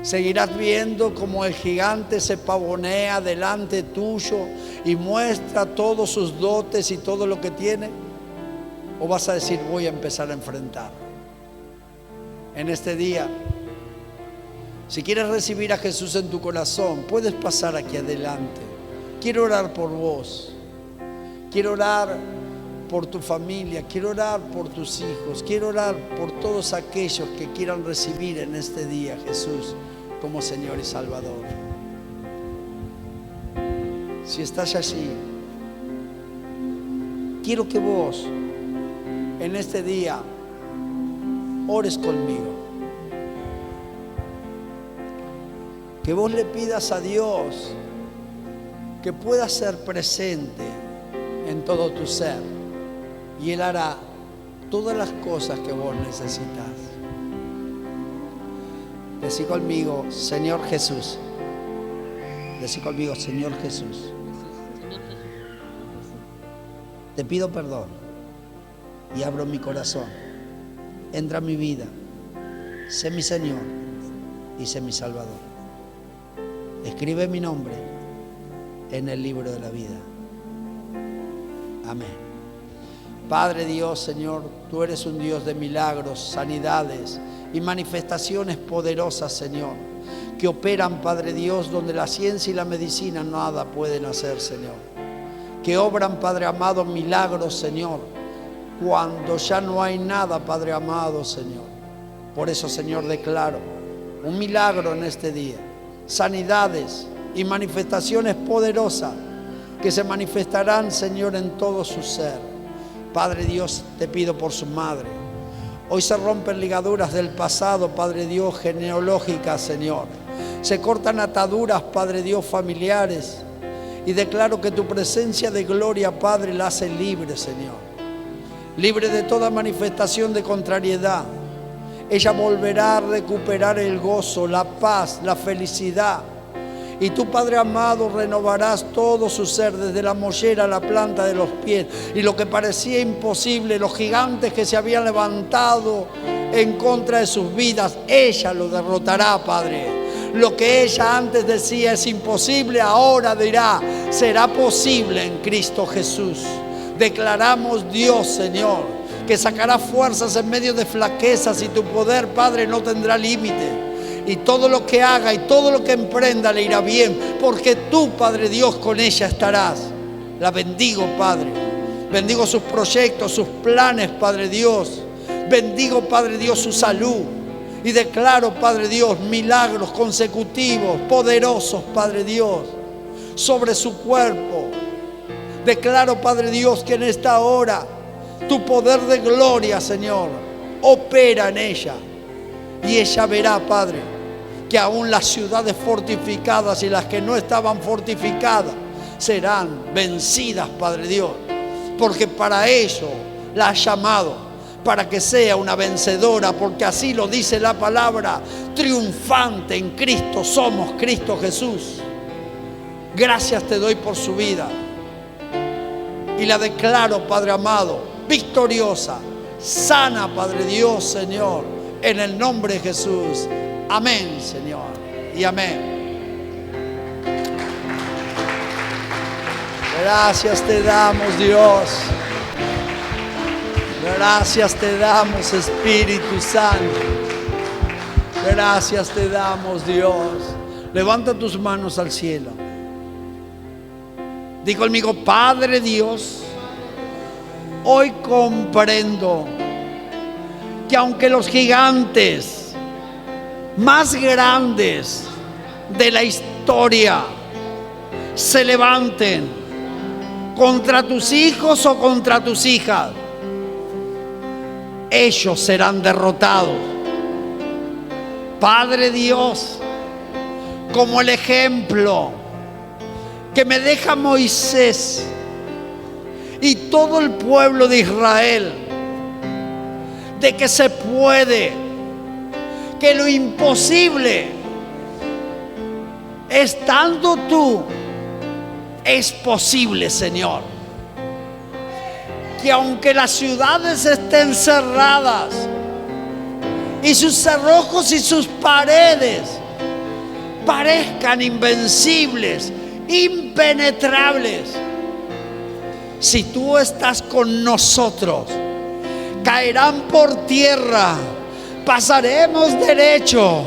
Seguirás viendo como el gigante se pavonea delante tuyo y muestra todos sus dotes y todo lo que tiene. ¿O vas a decir, voy a empezar a enfrentar? En este día, si quieres recibir a Jesús en tu corazón, puedes pasar aquí adelante. Quiero orar por vos. Quiero orar por tu familia. Quiero orar por tus hijos. Quiero orar por todos aquellos que quieran recibir en este día a Jesús como Señor y Salvador. Si estás allí, quiero que vos en este día ores conmigo. Que vos le pidas a Dios que pueda ser presente en todo tu ser, y Él hará todas las cosas que vos necesitas. Decí conmigo, Señor Jesús. Decí conmigo, Señor Jesús. Te pido perdón y abro mi corazón. Entra en mi vida. Sé mi Señor y sé mi Salvador. Escribe mi nombre en el libro de la vida. Amén. Padre Dios, Señor, tú eres un Dios de milagros, sanidades y manifestaciones poderosas, Señor, que operan, Padre Dios, donde la ciencia y la medicina nada pueden hacer, Señor. Que obran, Padre amado, milagros, Señor, cuando ya no hay nada, Padre amado, Señor. Por eso, Señor, declaro un milagro en este día, sanidades y manifestaciones poderosas que se manifestarán, Señor, en todo su ser. Padre Dios, te pido por su madre. Hoy se rompen ligaduras del pasado, Padre Dios, genealógicas, Señor. Se cortan ataduras, Padre Dios, familiares. Y declaro que tu presencia de gloria, Padre, la hace libre, Señor. Libre de toda manifestación de contrariedad. Ella volverá a recuperar el gozo, la paz, la felicidad. Y tú, Padre amado, renovarás todo su ser, desde la mollera a la planta de los pies. Y lo que parecía imposible, los gigantes que se habían levantado en contra de sus vidas, ella lo derrotará, Padre. Lo que ella antes decía es imposible, ahora dirá, será posible en Cristo Jesús. Declaramos, Dios, Señor, que sacará fuerzas en medio de flaquezas, y tu poder, Padre, no tendrá límite. Y todo lo que haga y todo lo que emprenda le irá bien, porque tú, Padre Dios, con ella estarás. La bendigo, Padre. Bendigo sus proyectos, sus planes, Padre Dios. Bendigo, Padre Dios, su salud. Y declaro, Padre Dios, milagros consecutivos, poderosos, Padre Dios, sobre su cuerpo. Declaro, Padre Dios, que en esta hora tu poder de gloria, Señor, opera en ella. Y ella verá, Padre, que aún las ciudades fortificadas y las que no estaban fortificadas serán vencidas, Padre Dios. Porque para ello la has llamado, para que sea una vencedora, porque así lo dice la palabra, triunfante en Cristo somos, Cristo Jesús. Gracias te doy por su vida. Y la declaro, Padre amado, victoriosa, sana, Padre Dios, Señor, en el nombre de Jesús. Amén, Señor, y amén. Gracias te damos, Dios. Gracias te damos, Espíritu Santo. Gracias te damos, Dios. Levanta tus manos al cielo. Di conmigo: Padre Dios, hoy comprendo que aunque los gigantes más grandes de la historia se levanten contra tus hijos o contra tus hijas, ellos serán derrotados. Padre Dios, como el ejemplo que me deja Moisés y todo el pueblo de Israel, de que se puede, que lo imposible, estando tú, es posible, Señor. Que aunque las ciudades estén cerradas y sus cerrojos y sus paredes parezcan invencibles, impenetrables, si tú estás con nosotros, caerán por tierra, pasaremos derecho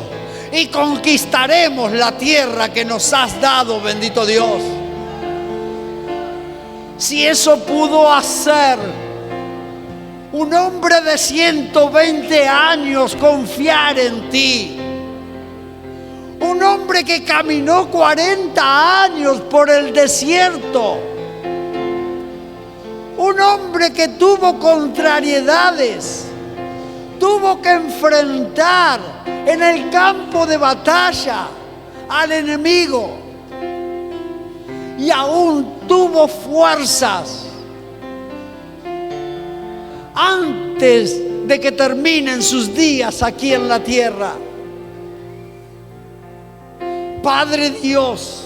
y conquistaremos la tierra que nos has dado, bendito Dios. Si eso pudo hacer un hombre de 120 años confiar en ti, un hombre que caminó 40 años por el desierto, un hombre que tuvo contrariedades, tuvo que enfrentar en el campo de batalla al enemigo, y aún tuvo fuerzas antes de que terminen sus días aquí en la tierra. Padre Dios,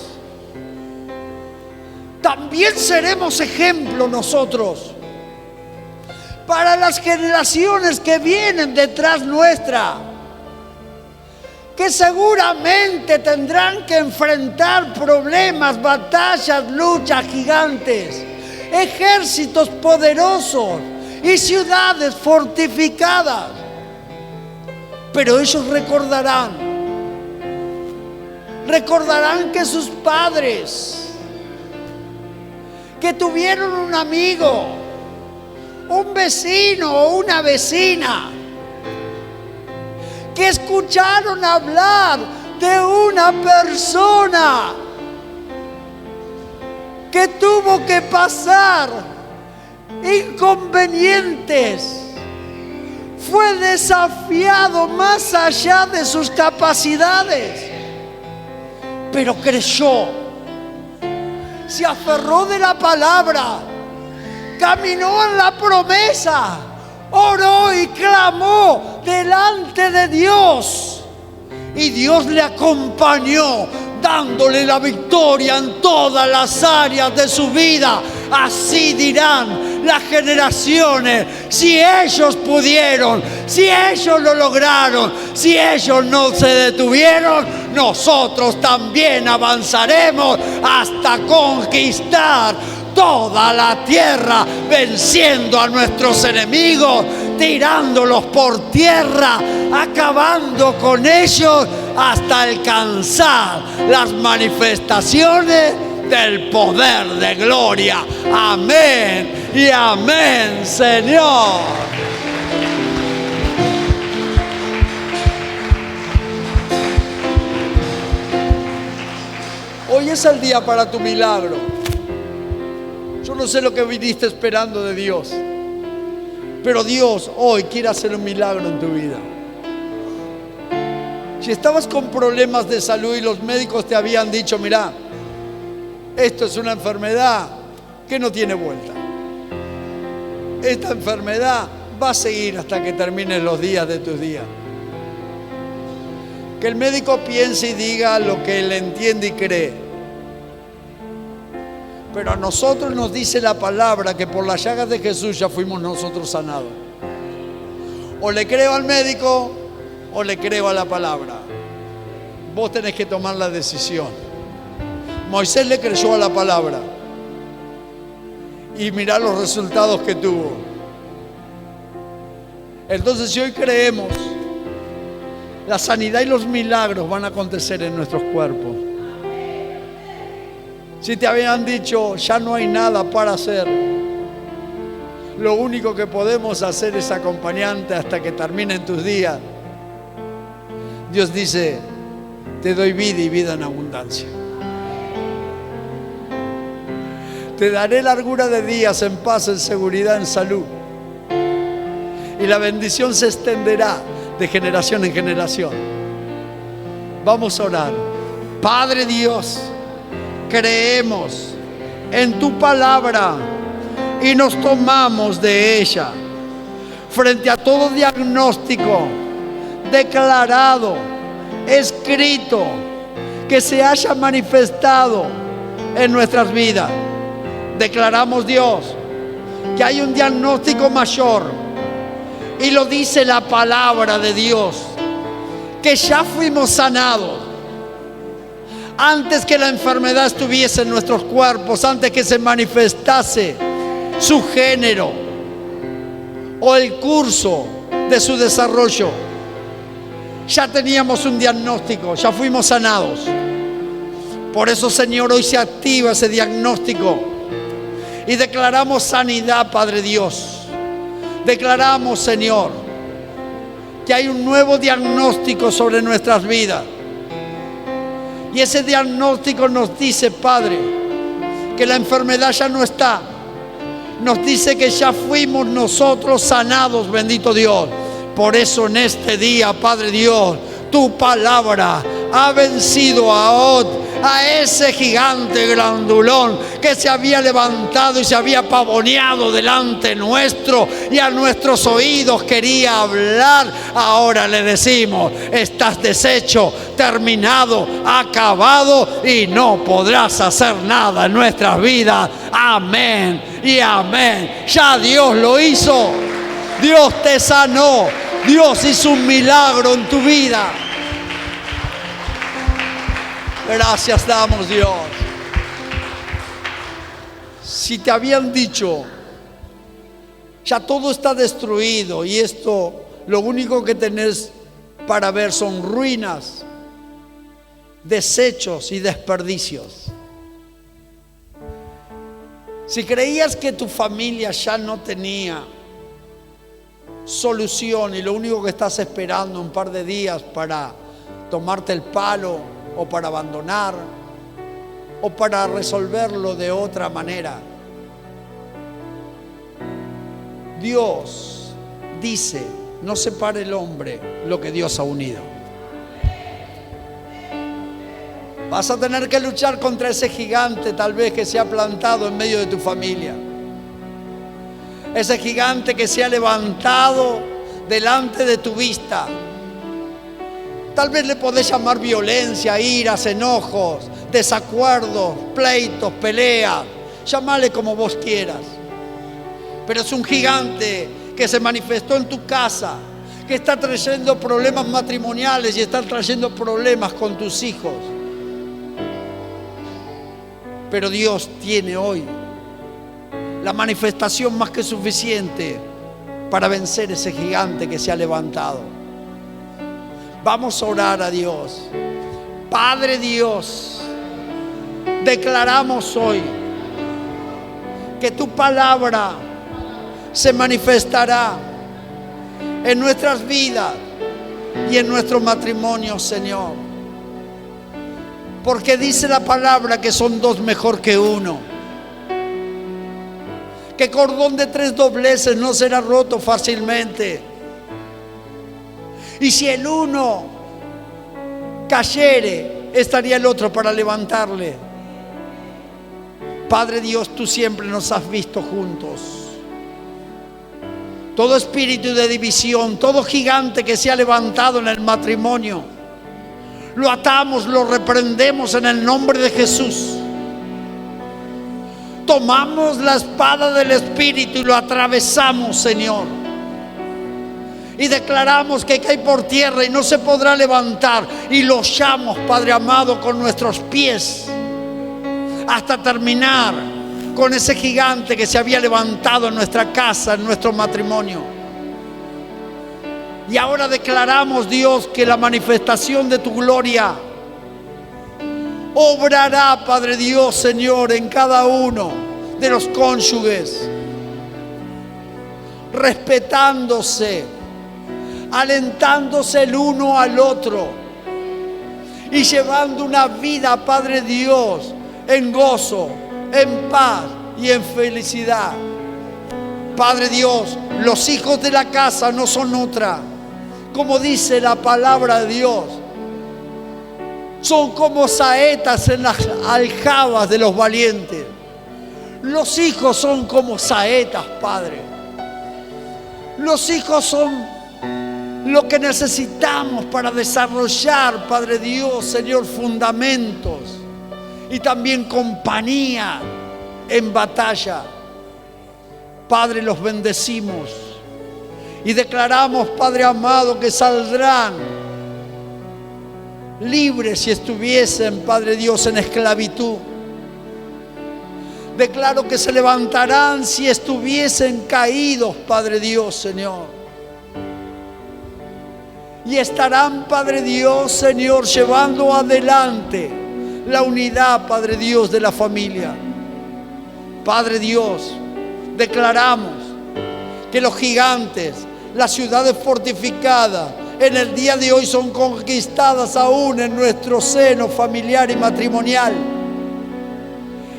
también seremos ejemplo nosotros para las generaciones que vienen detrás nuestra, que seguramente tendrán que enfrentar problemas, batallas, luchas gigantes, ejércitos poderosos y ciudades fortificadas. Pero ellos recordarán que sus padres, que tuvieron un amigo, un vecino o una vecina, que escucharon hablar de una persona que tuvo que pasar inconvenientes, fue desafiado más allá de sus capacidades, pero creyó, se aferró de la palabra, caminó en la promesa, oró y clamó delante de Dios, y Dios le acompañó dándole la victoria en todas las áreas de su vida. Así dirán las generaciones: si ellos pudieron, si ellos lo lograron, si ellos no se detuvieron, nosotros también avanzaremos hasta conquistar toda la tierra, venciendo a nuestros enemigos, tirándolos por tierra, acabando con ellos hasta alcanzar las manifestaciones del poder de gloria. Amén y amén, Señor. Hoy es el día para tu milagro. Yo no sé lo que viniste esperando de Dios, pero Dios hoy quiere hacer un milagro en tu vida. Si estabas con problemas de salud y los médicos te habían dicho: mira, esto es una enfermedad que no tiene vuelta, esta enfermedad va a seguir hasta que terminen los días de tus días. Que el médico piense y diga lo que él entiende y cree. Pero a nosotros nos dice la palabra que por las llagas de Jesús ya fuimos nosotros sanados. O le creo al médico o le creo a la palabra. Vos tenés que tomar la decisión. Moisés le creyó a la palabra y mirá los resultados que tuvo. Entonces, si hoy creemos, la sanidad y los milagros van a acontecer en nuestros cuerpos. Si te habían dicho, ya no hay nada para hacer, lo único que podemos hacer es acompañarte hasta que terminen tus días. Dios dice, te doy vida y vida en abundancia. Te daré largura de días, en paz, en seguridad, en salud. Y la bendición se extenderá de generación en generación. Vamos a orar. Padre Dios, creemos en tu palabra y nos tomamos de ella. Frente a todo diagnóstico declarado, escrito, que se haya manifestado en nuestras vidas, declaramos, Dios, que hay un diagnóstico mayor, y lo dice la palabra de Dios, que ya fuimos sanados antes que la enfermedad estuviese en nuestros cuerpos, antes que se manifestase su género o el curso de su desarrollo. Ya teníamos un diagnóstico, ya fuimos sanados. Por eso, Señor, hoy se activa ese diagnóstico y declaramos sanidad, Padre Dios. Declaramos, Señor, que hay un nuevo diagnóstico sobre nuestras vidas. Y ese diagnóstico nos dice, Padre, que la enfermedad ya no está. Nos dice que ya fuimos nosotros sanados, bendito Dios. Por eso en este día, Padre Dios, tu palabra ha vencido a Og, a ese gigante grandulón que se había levantado y se había pavoneado delante nuestro y a nuestros oídos quería hablar. Ahora le decimos, estás deshecho, terminado, acabado, y no podrás hacer nada en nuestras vidas. Amén y amén. Ya Dios lo hizo. Dios te sanó. Dios hizo un milagro en tu vida. Gracias damos, Dios. Si te habían dicho, ya todo está destruido y esto, lo único que tenés para ver son ruinas, desechos y desperdicios. Si creías que tu familia ya no tenía solución y lo único que estás esperando un par de días para tomarte el palo, o para abandonar, o para resolverlo de otra manera, Dios dice, no separe el hombre lo que Dios ha unido. Vas a tener que luchar contra ese gigante tal vez que se ha plantado en medio de tu familia. Ese gigante que se ha levantado delante de tu vista. Tal vez le podés llamar violencia, iras, enojos, desacuerdos, pleitos, peleas. Llámale como vos quieras. Pero es un gigante que se manifestó en tu casa, que está trayendo problemas matrimoniales y está trayendo problemas con tus hijos. Pero Dios tiene hoy la manifestación más que suficiente para vencer ese gigante que se ha levantado. Vamos a orar a Dios. Padre Dios, declaramos hoy que tu palabra se manifestará en nuestras vidas y en nuestro matrimonio, Señor. Porque dice la palabra que son dos mejor que uno. Que cordón de tres dobleces no será roto fácilmente. Y si el uno cayere, estaría el otro para levantarle. Padre Dios, tú siempre nos has visto juntos. Todo espíritu de división, todo gigante que se ha levantado en el matrimonio, lo atamos, lo reprendemos en el nombre de Jesús. Tomamos la espada del Espíritu y lo atravesamos, Señor. Y declaramos que cae por tierra y no se podrá levantar. Y lo echamos, Padre amado, con nuestros pies hasta terminar con ese gigante que se había levantado en nuestra casa, en nuestro matrimonio. Y ahora declaramos, Dios, que la manifestación de tu gloria obrará, Padre Dios, Señor, en cada uno de los cónyuges, respetándose, alentándose el uno al otro y llevando una vida, Padre Dios, en gozo, en paz y en felicidad. Padre Dios, los hijos de la casa no son otra. Como dice la palabra de Dios, son como saetas en las aljabas de los valientes. Los hijos son como saetas, Padre. Los hijos son lo que necesitamos para desarrollar, Padre Dios, Señor, fundamentos y también compañía en batalla. Padre, los bendecimos y declaramos, Padre amado, que saldrán libres si estuviesen, Padre Dios, en esclavitud. Declaro que se levantarán si estuviesen caídos, Padre Dios, Señor. Y estarán, Padre Dios, Señor, llevando adelante la unidad, Padre Dios, de la familia. Padre Dios, declaramos que los gigantes, las ciudades fortificadas, en el día de hoy son conquistadas aún en nuestro seno familiar y matrimonial.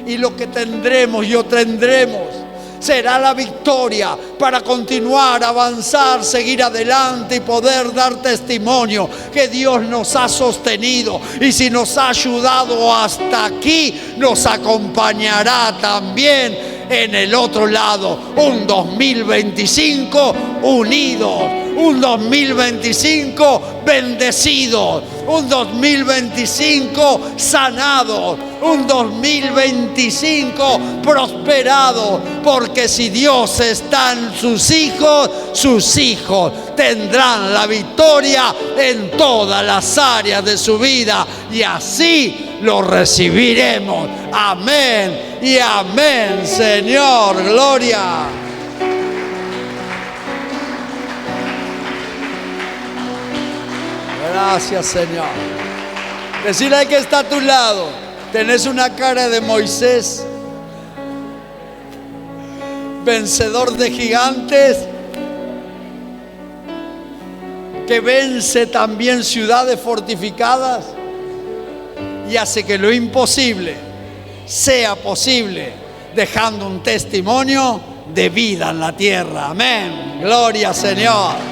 Y lo que tendremos y obtendremos será la victoria para continuar, avanzar, seguir adelante y poder dar testimonio que Dios nos ha sostenido. Y si nos ha ayudado hasta aquí, nos acompañará también en el otro lado. Un 2025 unidos, un 2025 bendecidos, un 2025 sanados, un 2025 prosperado, porque si Dios está en sus hijos tendrán la victoria en todas las áreas de su vida, y así lo recibiremos. Amén y amén, Señor. Gloria. Gracias, Señor. Decirle al que está a tu lado: tenés una cara de Moisés, vencedor de gigantes, que vence también ciudades fortificadas y hace que lo imposible sea posible, dejando un testimonio de vida en la tierra. Amén. Gloria, Señor.